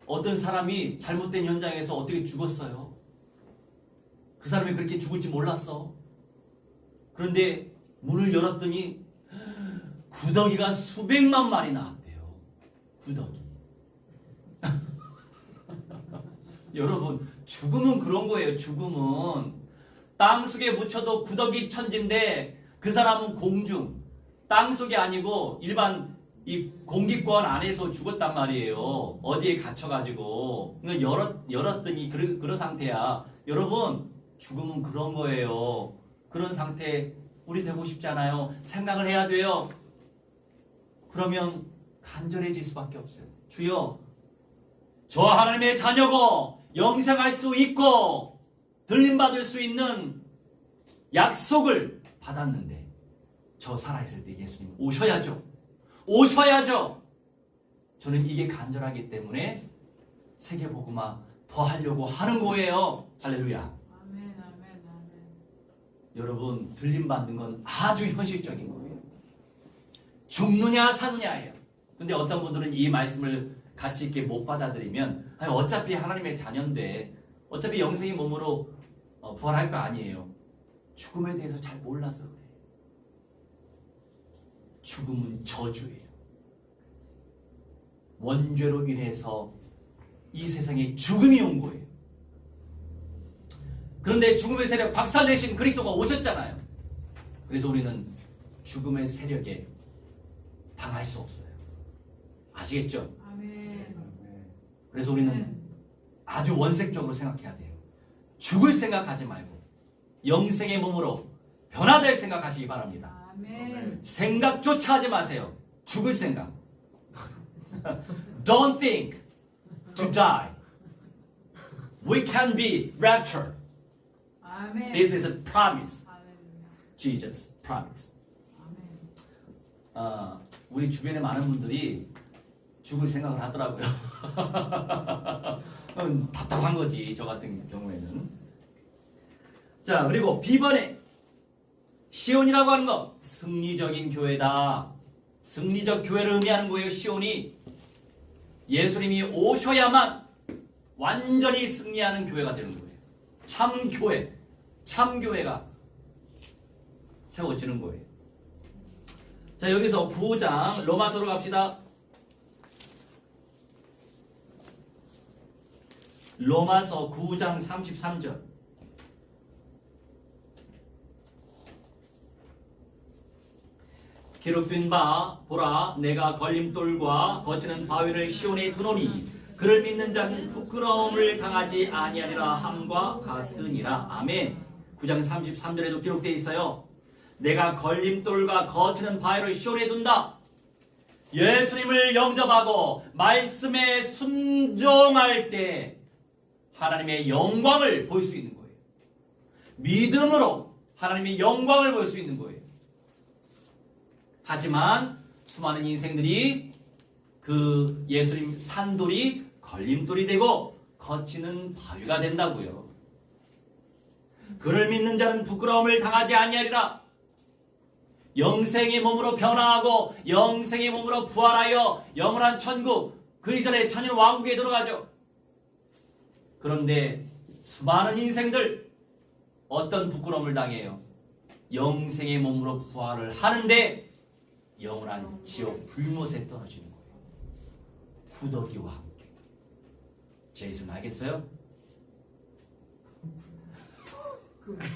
어떤 사람이 잘못된 현장에서 어떻게 죽었어요. 그 사람이 그렇게 죽을지 몰랐어. 그런데 문을 열었더니 구더기가 수백만 마리 나왔대요. 구더기. 여러분 죽음은 그런 거예요. 죽음은 땅속에 묻혀도 구더기 천지인데 그 사람은 공중, 땅속이 아니고 일반 이 공기권 안에서 죽었단 말이에요. 어디에 갇혀가지고. 그러니까 열었더니 그런 상태야. 여러분 죽음은 그런 거예요. 그런 상태 우리 되고 싶지 않아요? 생각을 해야 돼요. 그러면 간절해질 수밖에 없어요. 주여, 저 하나님의 자녀고 영생할 수 있고 들림받을 수 있는 약속을 받았는데 저 살아있을 때 예수님 오셔야죠. 오셔야죠. 저는 이게 간절하기 때문에 세계복음화 더 하려고 하는 거예요. 할렐루야. 아멘, 아멘, 아멘. 여러분 들림받는 건 아주 현실적인 거예요. 죽느냐 사느냐예요. 근데 어떤 분들은 이 말씀을 같이 있게 못 받아들이면 아니, 어차피 하나님의 자녀인데 어차피 영생의 몸으로 부활할 거 아니에요. 죽음에 대해서 잘 몰라서 그래요. 죽음은 저주예요. 원죄로 인해서 이 세상에 죽음이 온 거예요. 그런데 죽음의 세력 박살내신 그리스도가 오셨잖아요. 그래서 우리는 죽음의 세력에 당할 수 없어요. 아시겠죠? 아멘. 그래서 우리는 아주 원색적으로 생각해야 돼요. 죽을 생각하지 말고 영생의 몸으로 변화될 생각하시기 바랍니다. 아멘. 생각조차 하지 마세요. 죽을 생각. Don't think to die. We can be raptured. 아멘. This is a promise. 할렐루야. Jesus promise. 아멘. 우리 주변에 많은 분들이 죽을 생각을 하더라고요. 답답한 거지, 저 같은 경우에는. 자, 그리고 B번에 시온이라고 하는 거 승리적인 교회다. 승리적 교회를 의미하는 거예요. 시온이 예수님이 오셔야만 완전히 승리하는 교회가 되는 거예요. 참 교회, 참 교회가 세워지는 거예요. 자, 여기서 9장 로마서로 갑시다. 로마서 9장 33절. 기록된 바 보라 내가 걸림돌과 거치는 바위를 시온에 두노니 그를 믿는 자는 부끄러움을 당하지 아니하리라 함과 같으니라. 아멘. 9장 33절에도 기록되어 있어요. 내가 걸림돌과 거치는 바위를 시온에 둔다. 예수님을 영접하고 말씀에 순종할 때 하나님의 영광을 볼 수 있는 거예요. 믿음으로 하나님의 영광을 볼 수 있는 거예요. 하지만 수많은 인생들이 그 예수님 산돌이 걸림돌이 되고 거치는 바위가 된다고요. 그를 믿는 자는 부끄러움을 당하지 아니하리라. 영생의 몸으로 변화하고 영생의 몸으로 부활하여 영원한 천국, 그 이전에 천년 왕국에 들어가죠. 그런데 수많은 인생들 어떤 부끄러움을 당해요? 영생의 몸으로 부활을 하는데 영원한 지옥 불못에 떨어지는 거예요. 구더기와 함께. 제이슨 알겠어요?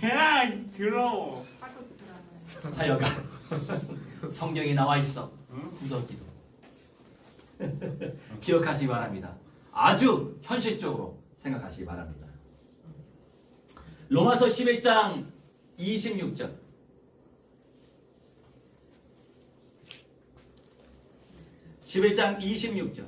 야, 더러워. 사극 드라마. 하여간 성경에 나와 있어. 구더기도. 기억하시기 바랍니다. 아주 현실적으로 생각하시기 바랍니다. 로마서 11장 26절. 11장 26절.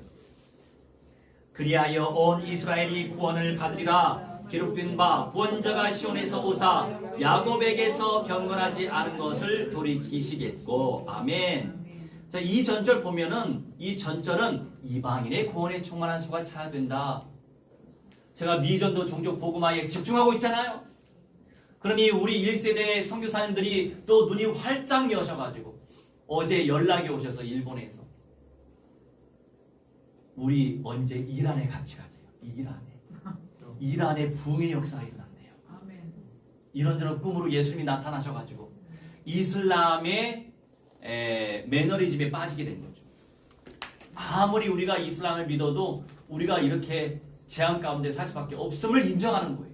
그리하여 온 이스라엘이 구원을 받으리라. 기록된 바 구원자가 시온에서 오사 야곱에게서 경건하지 않은 것을 돌이키시겠고. 아멘. 자, 이 전절 보면은 이 전절은 이방인의 구원에 충만한 수가 차야 된다. 제가 미전도 종족 복음화에 집중하고 있잖아요. 그러니 우리 1세대 선교사님들이 또 눈이 활짝 여셔가지고 어제 연락이 오셔서 일본에서 우리 언제 이란에 같이 가세요. 이란에 부흥의 역사가 일어난대요. 아멘. 이런저런 꿈으로 예수님이 나타나셔가지고 이슬람의 매너리즘에 빠지게 된 거죠. 아무리 우리가 이슬람을 믿어도 우리가 이렇게 재앙 가운데 살 수밖에 없음을 인정하는 거예요.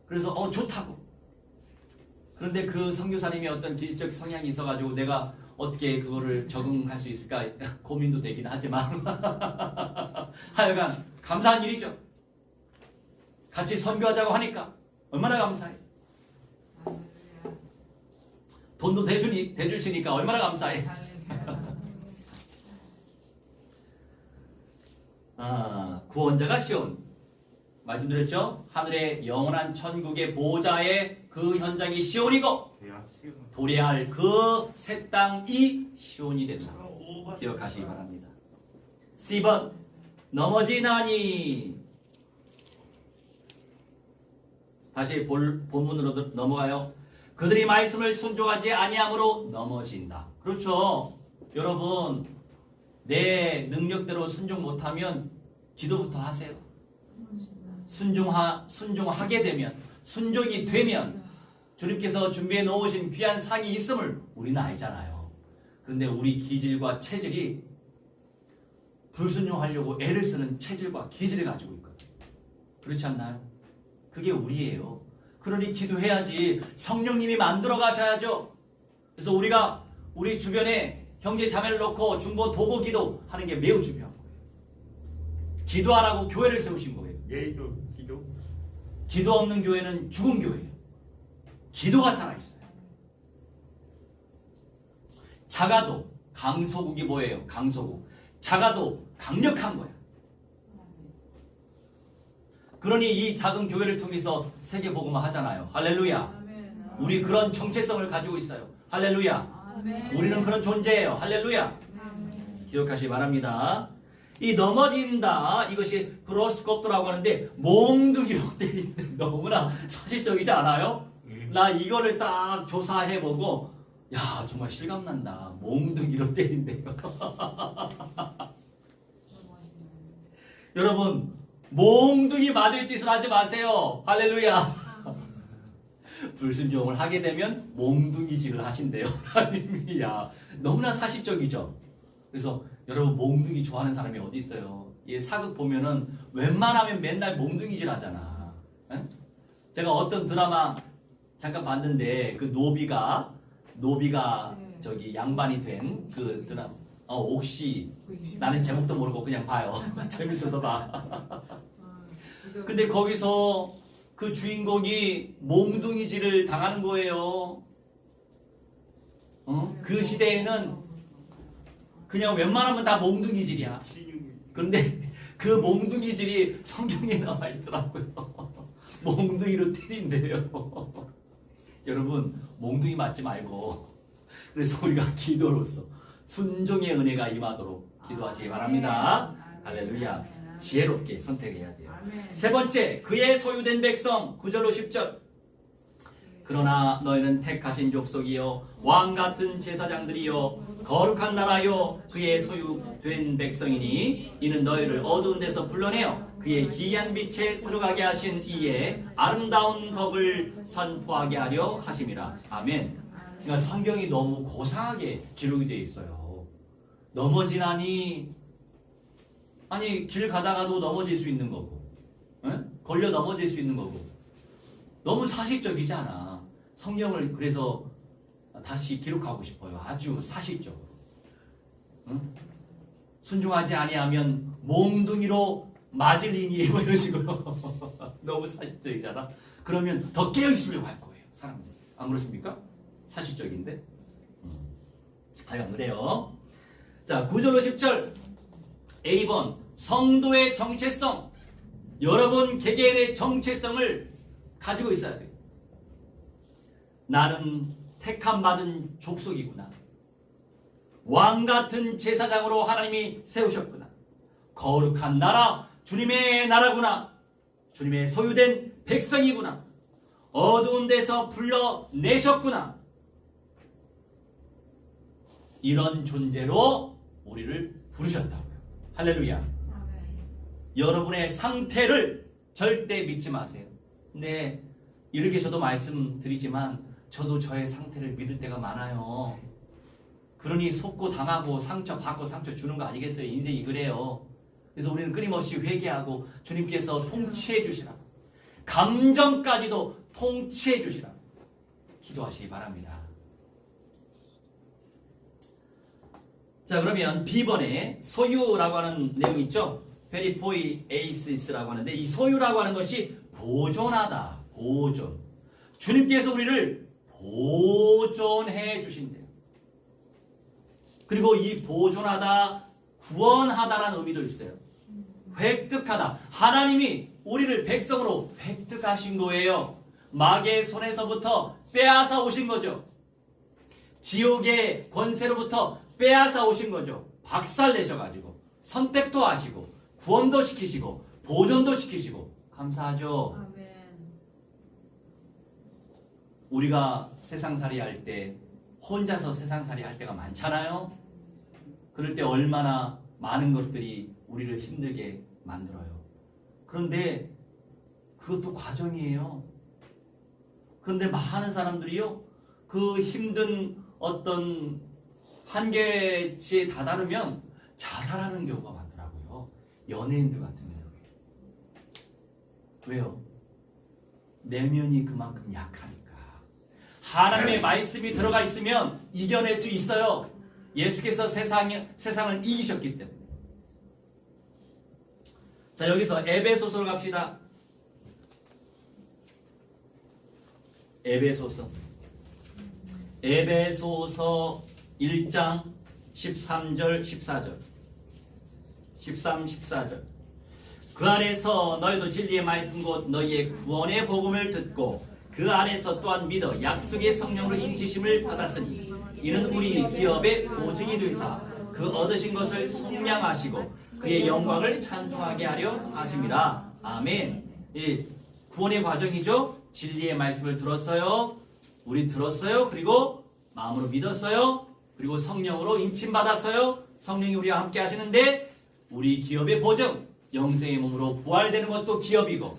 그래서 좋다고. 그런데 그 선교사님이 어떤 기질적 성향이 있어가지고 내가 어떻게 그거를 적응할 수 있을까 고민도 되긴 하지만 하여간 감사한 일이죠. 같이 선교하자고 하니까 얼마나 감사해. 할렐루야. 돈도 대주시니까 얼마나 감사해. 할렐루야. 구원자가 시온. 말씀드렸죠? 하늘의 영원한 천국의 보좌의 그 현장이 시온이고 도래할 그 새 땅이 시온이 된다. 기억하시기 바랍니다. C번 넘어지나니. 다시 본문으로 넘어가요. 그들이 말씀을 순종하지 아니함으로 넘어진다. 그렇죠. 여러분 내 능력대로 순종 못하면 기도부터 하세요. 순종하게 되면 순종이 되면 주님께서 준비해 놓으신 귀한 상이 있음을 우리는 알잖아요. 그런데 우리 기질과 체질이 불순종하려고 애를 쓰는 체질과 기질을 가지고 있거든요. 그렇지 않나요? 그게 우리예요. 그러니 기도해야지. 성령님이 만들어 가셔야죠. 그래서 우리가 우리 주변에 형제 자매를 놓고 중보 도고 기도 하는 게 매우 중요한 거예요. 기도하라고 교회를 세우신 거예요. 예도 기도. 기도 없는 교회는 죽은 교회예요. 기도가 살아있어요. 작아도 강소국이 뭐예요? 강소국. 작아도 강력한 거야. 그러니 이 작은 교회를 통해서 세계복음화 하잖아요. 할렐루야. 우리 그런 정체성을 가지고 있어요. 할렐루야. 우리는 그런 존재예요. 할렐루야. 기억하시기 바랍니다. 이 넘어진다, 이것이 브로스콥트라고 하는데 몽둥이로 때리는데 너무나 사실적이지 않아요? 나 이거를 딱 조사해보고 야 정말 실감난다. 몽둥이로 때린대요. 여러분 몽둥이 맞을 짓을 하지 마세요. 할렐루야. 불순종을 하게 되면 몽둥이질을 하신대요. 하나님이야. 너무나 사실적이죠. 그래서 여러분 몽둥이 좋아하는 사람이 어디 있어요? 이 사극 보면은 웬만하면 맨날 몽둥이질 하잖아. 에? 제가 어떤 드라마 잠깐 봤는데 그 노비가 저기 양반이 된 그 드라마 옥시 나는 제목도 모르고 그냥 봐요. 재밌어서 봐. 근데 거기서 그 주인공이 몽둥이질을 당하는 거예요. 그 시대에는 그냥 웬만하면 다 몽둥이질이야. 그런데 그 몽둥이질이 성경에 나와 있더라고요. 몽둥이로 때린대요. 여러분 몽둥이 맞지 말고 그래서 우리가 기도로서 순종의 은혜가 임하도록 기도하시기 바랍니다. 할렐루야. 지혜롭게 선택해야 돼요. 세 번째, 그의 소유된 백성. 9절로 10절. 그러나 너희는 택하신 족속이요 왕 같은 제사장들이요 거룩한 나라요 그의 소유된 백성이니 이는 너희를 어두운 데서 불러내어 그의 기이한 빛에 들어가게 하신 이의 아름다운 덕을 선포하게 하려 하심이라. 아멘. 그러니까 성경이 너무 고상하게 기록이 되어 있어요. 넘어지나니 아니 길 가다가도 넘어질 수 있는 거고 걸려 넘어질 수 있는 거고 너무 사실적이지 않아. 성경을 그래서 다시 기록하고 싶어요. 아주 사실적으로. 순종하지 아니하면 몽둥이로 맞을리니 뭐 이런 식으로 너무 사실적이잖아. 그러면 더 깨어있으려고 할 거예요. 사람들이. 안 그렇습니까? 사실적인데. 하여간 그래요. 자 9절로 10절 A번 성도의 정체성. 여러분 개개인의 정체성을 가지고 있어야 돼요. 나는 택함 받은 족속이구나. 왕 같은 제사장으로 하나님이 세우셨구나. 거룩한 나라, 주님의 나라구나. 주님의 소유된 백성이구나. 어두운 데서 불러내셨구나. 이런 존재로 우리를 부르셨다고요. 할렐루야. 여러분의 상태를 절대 믿지 마세요. 네, 이렇게 저도 말씀드리지만 저도 저의 상태를 믿을 때가 많아요. 그러니 속고 당하고 상처받고 상처 주는 거 아니겠어요? 인생이 그래요. 그래서 우리는 끊임없이 회개하고 주님께서 통치해 주시라. 감정까지도 통치해 주시라. 기도하시기 바랍니다. 자 그러면 B번에 소유라고 하는 내용 있죠? 페리포이 에이시스라고 하는데 이 소유라고 하는 것이 보존하다. 보존. 주님께서 우리를 보존해 주신대요. 그리고 이 보존하다, 구원하다라는 의미도 있어요. 획득하다. 하나님이 우리를 백성으로 획득하신 거예요. 마귀의 손에서부터 빼앗아 오신 거죠. 지옥의 권세로부터 빼앗아 오신 거죠. 박살내셔가지고 선택도 하시고 구원도 시키시고 보존도 시키시고 감사하죠. 아멘. 우리가 세상살이 할 때 혼자서 세상살이 할 때가 많잖아요. 그럴 때 얼마나 많은 것들이 우리를 힘들게 만들어요. 그런데 그것도 과정이에요. 그런데 많은 사람들이요, 그 힘든 어떤 한계치에 다다르면 자살하는 경우가 많더라고요. 연예인들 같은 경우에. 왜요? 내면이 그만큼 약하니까. 하나님의 말씀이 들어가 있으면 이겨낼 수 있어요. 예수께서 세상을 이기셨기 때문에. 자, 여기서 에베소서로 갑시다. 에베소서 1장 13절 14절 13, 14절. 그 안에서 너희도 진리의 말씀 곧 너희의 구원의 복음을 듣고 그 안에서 또한 믿어 약속의 성령으로 인치심을 받았으니 이는 우리 기업의 보증이 되사 그 얻으신 것을 속량하시고 그의 영광을 찬송하게 하려 하심이라. 아멘. 이 구원의 과정이죠. 진리의 말씀을 들었어요. 우리 들었어요. 그리고 마음으로 믿었어요. 그리고 성령으로 인침받았어요. 성령이 우리와 함께 하시는데 우리 기업의 보증, 영생의 몸으로 부활되는 것도 기업이고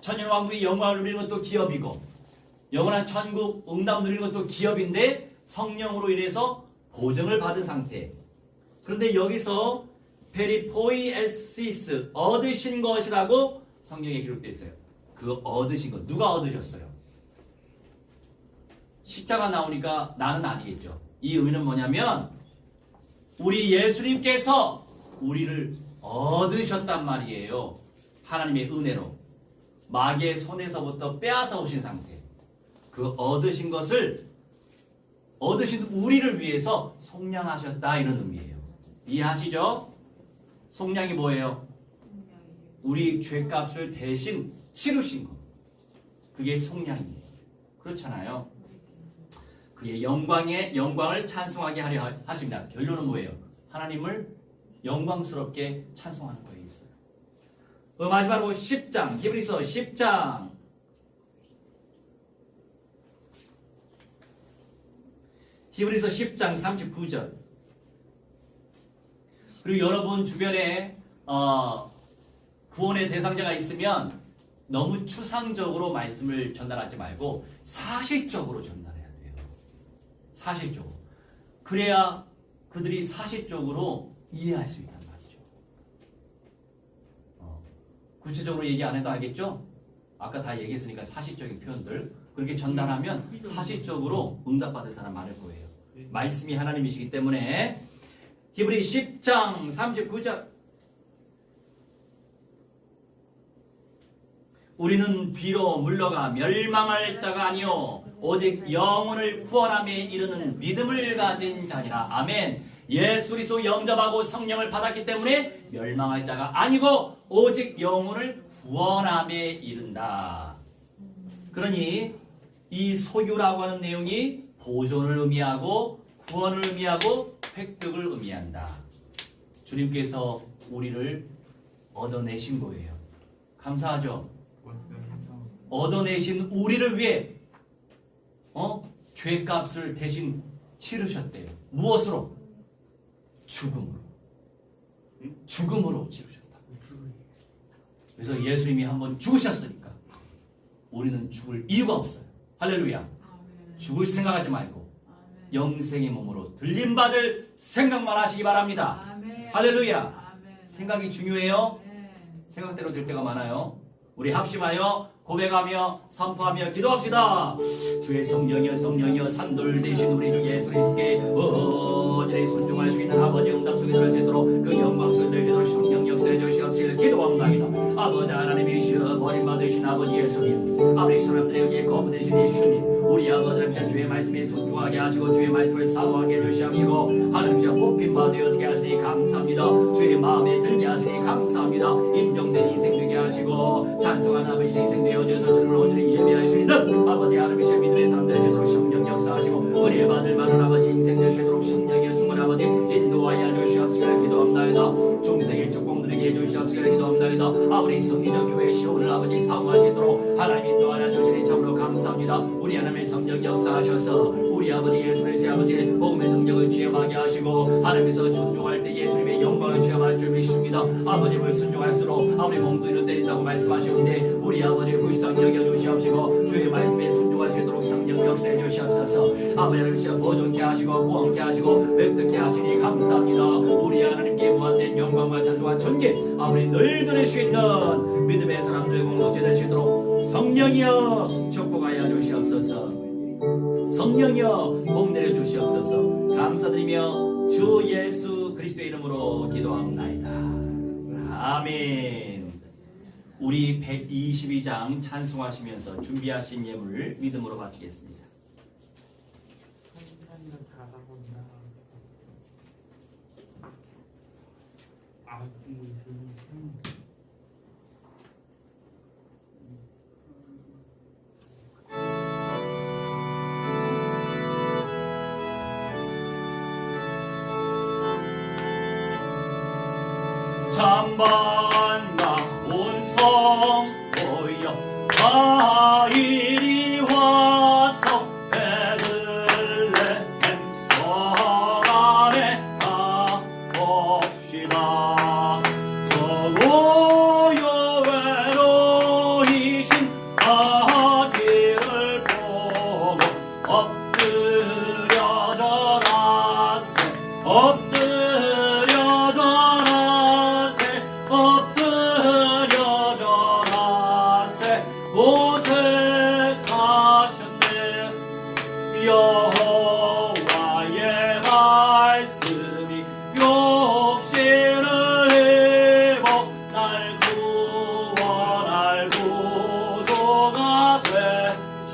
천년왕국의 영광을 누리는 것도 기업이고 영원한 천국 응답 누리는 것도 기업인데 성령으로 인해서 보증을 받은 상태. 그런데 여기서 페리포이에시스, 얻으신 것이라고 성경에 기록되어 있어요. 그 얻으신 것, 누가 얻으셨어요? 십자가 나오니까 나는 아니겠죠. 이 의미는 뭐냐면 우리 예수님께서 우리를 얻으셨단 말이에요. 하나님의 은혜로 마귀의 손에서부터 빼앗아 오신 상태. 그 얻으신 것을 얻으신 우리를 위해서 속량하셨다, 이런 의미예요. 이해하시죠? 속량이 뭐예요? 우리 죄값을 대신 치르신 것. 그게 속량이에요. 그렇잖아요. 그의 영광을 찬송하게 하려 하십니다. 결론은 뭐예요? 하나님을 영광스럽게 찬송하는 거에 있어요. 마지막으로 10장, 히브리서 10장. 히브리서 10장 39절. 그리고 여러분 주변에 구원의 대상자가 있으면 너무 추상적으로 말씀을 전달하지 말고 사실적으로 전달해야 돼요. 사실적으로. 그래야 그들이 사실적으로 이해할 수 있단 말이죠. 구체적으로 얘기 안 해도 알겠죠? 아까 다 얘기했으니까 사실적인 표현들 그렇게 전달하면 사실적으로 응답받을 사람 많을 거예요. 말씀이 하나님이시기 때문에. 히브리 10장 39절. 우리는 뒤로 물러가 멸망할 자가 아니요 오직 영혼을 구원함에 이르는 믿음을 가진 자니라. 아멘. 예수 그리스도 영접하고 성령을 받았기 때문에 멸망할 자가 아니고 오직 영혼을 구원함에 이른다. 그러니 이 소유라고 하는 내용이 보존을 의미하고 구원을 의미하고 획득을 의미한다. 주님께서 우리를 얻어내신 거예요. 감사하죠? 얻어내신 우리를 위해 죄값을 대신 치르셨대요. 무엇으로? 죽음으로. 죽음으로 치르셨다. 그래서 예수님이 한번 죽으셨으니까 우리는 죽을 이유가 없어요. 할렐루야. 죽을 생각하지 말고 영생의 몸으로 들림받을 생각만 하시기 바랍니다. 할렐루야. 생각이 중요해요. 생각대로 될 때가 많아요. 우리 합심하여 고백하며 선포하며 기도합시다. 주의 성령이여 산돌 되신 우리 주 예수 그리스도께 온전히 순종할 수 있는 아버지 응답 속에 들어갈 수 있도록 그 영광 속에 들어갈 수 있도록 성령 역사해 주시옵시길 기도합니다. 아버지 하나님이시여 버림받으신 아버지 예수님, 아버지 사람들에게 거부되신 예수님, 우리 아버지 하나님 주의 말씀에 순종하게 하시고 주의 말씀을 사모하게 해주시옵시고 하나님이여 뽑힌바 되어지게 하시니 감사합니다. 주의 마음에 들게 하시니 감사합니다. 인정된 인생 되게 하시고 찬송한 아버지 인생 되어져서 주님을 온전히 예배할 수 있는 아버지 하나님이시여 믿음의 사람들 되도록 성령 역사하시고 은혜 받을 만한 아버지 인생 되시도록 성령의 충만 아버지 인도하여 주시옵시길 기도합나이다. 중생의 축복들에게 해주시옵시길 기도합나이다. 아버지 성리적 교회 시온을 아버지 사모하시도록 하나님 인도하여 주시니 참으로 감사합니다. 우리 하나님의 성령 역사하셔서 우리 아버지 예수 그리스도의 아버지 복음의 능력을 취하게 하시고 하나님께서 순종할 때 아버님을 순종할수록 아버지 몽둥이로 때린다고 말씀하시는데 우리 아버지의 불쌍히 여겨주시옵시고 주의 말씀에 순종할 수 있도록 성령 역사해 주시옵소서. 아버지 하나님께서 보존케 하시고 구원케 하시고 획득케 하시니 감사합니다. 우리 하나님께 무한된 영광과 찬송과 존귀 아버지 늘 드릴 수 있는 믿음의 사람들의 공동체 될 수 있도록 성령이여 축복하여 주시옵소서. 성령이여 복 내려 주시옵소서. 감사드리며 주 예수 그리스도의 이름으로 기도합나이다. 아멘. 우리 122장 찬송하시면서 준비하신 예물을 믿음으로 바치겠습니다. 한산을 바라본다. 아기 중생. 잠반나 온성 모여 다 이리 와서 베들레헴 성 안에 가봅시다. 저고요 외로이신 아기를 보고 엎드려 절하세 엎드려 절하세 엎드려 절하세 고색하셨네. 여호와의 말씀이 욕심을 입어 날 구원할 구조가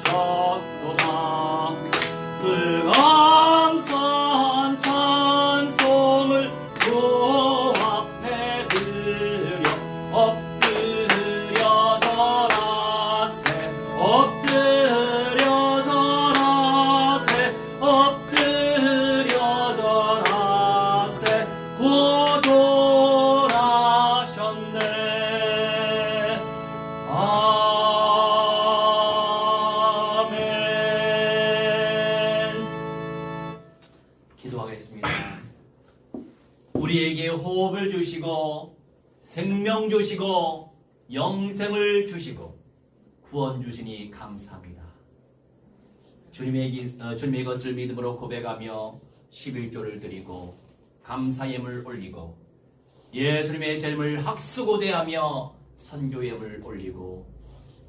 되셨도다. 불감사한 찬송을 주 앞에 드려 엎드려 절하세 엎드려 절하세 엎드려 절하세 구조하셨네. 아멘. 기도하겠습니다. 우리에게 호흡을 주시고 생명 주시고 영생을 주시고 구원 주시니 감사합니다. 주님의 것을 믿음으로 고백하며 11조를 드리고 감사예물 올리고 예수님의 제물을 학수고대하며 선교예물 올리고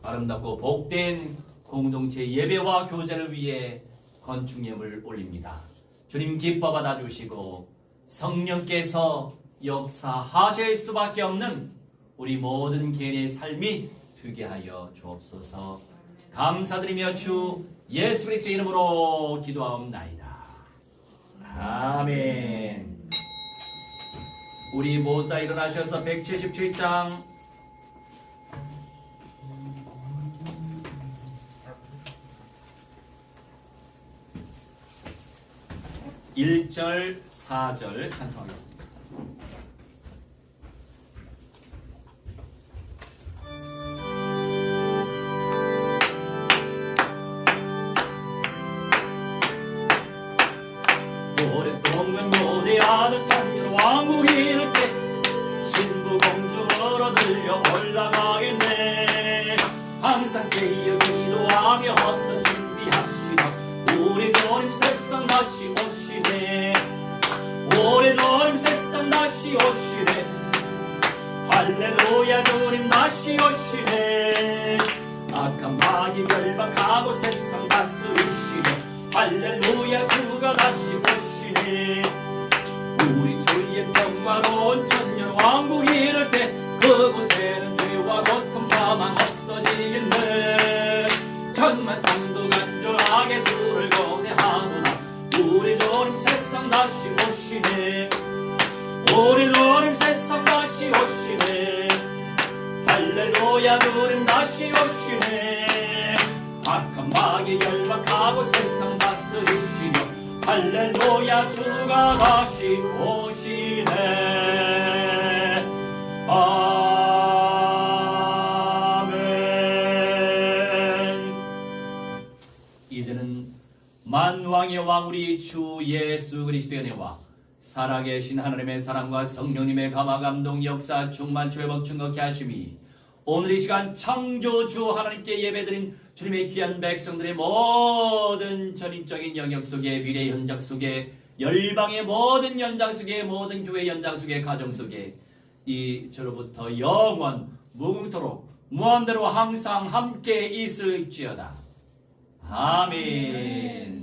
아름답고 복된 공동체 예배와 교제를 위해 건축예물 올립니다. 주님 기뻐 받아주시고 성령께서 역사하실 수밖에 없는 우리 모든 개인의 삶이 되게 하여 주옵소서. 감사드리며 주 예수 그리스도의 이름으로 기도하옵나이다. 아멘. 우리 모두 다 일어나셔서 177장 1절 4절 찬송하겠습니다. 오랫동안 노래하던 찬양 왕국이 이를 때 신부 공주로 들려 올라가겠네. 항상 깨어 기도하며 어서 준비합시다. 우리 주님 세상 다시 오시네. 우리 주님 세상 다시 오시네. 할렐루야 주님 다시 오시네. 악한 마귀 결박하고 세상 다스리시네. 할렐루야 주가 다시 오시네. 우리 주의 평화로운 천년 왕국이 이를 때 그곳에는 죄와 고통 사망 없어지겠네. 천만 성도 간절하게 주를 고대하노라. 우리 주님 세상 다시 오시네. 우리 주님 세상 다시 오시네. 할렐루야 주님 다시 오시네. 악한 마귀 결박하고 세상 다스리시며 할렐루야 주가 다시 오시네. 아멘. 이제는 만왕의 왕 우리 주 예수 그리스도의 은혜와 살아계신 하나님의 사랑과 성령님의 감화 감동 역사 충만 회복 증거케 하심이 오늘 이 시간 창조주 하나님께 예배드린 주님의 귀한 백성들의 모든 전인적인 영역 속에 미래 현장 속에 열방의 모든 연장 속에 모든 교회 연장 속에 가정 속에 이 저로부터 영원 무궁토록 무한대로 항상 함께 있을지어다. 아멘.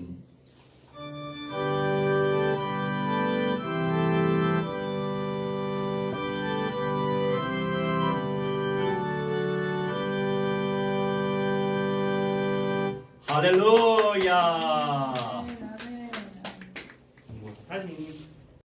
할렐루야.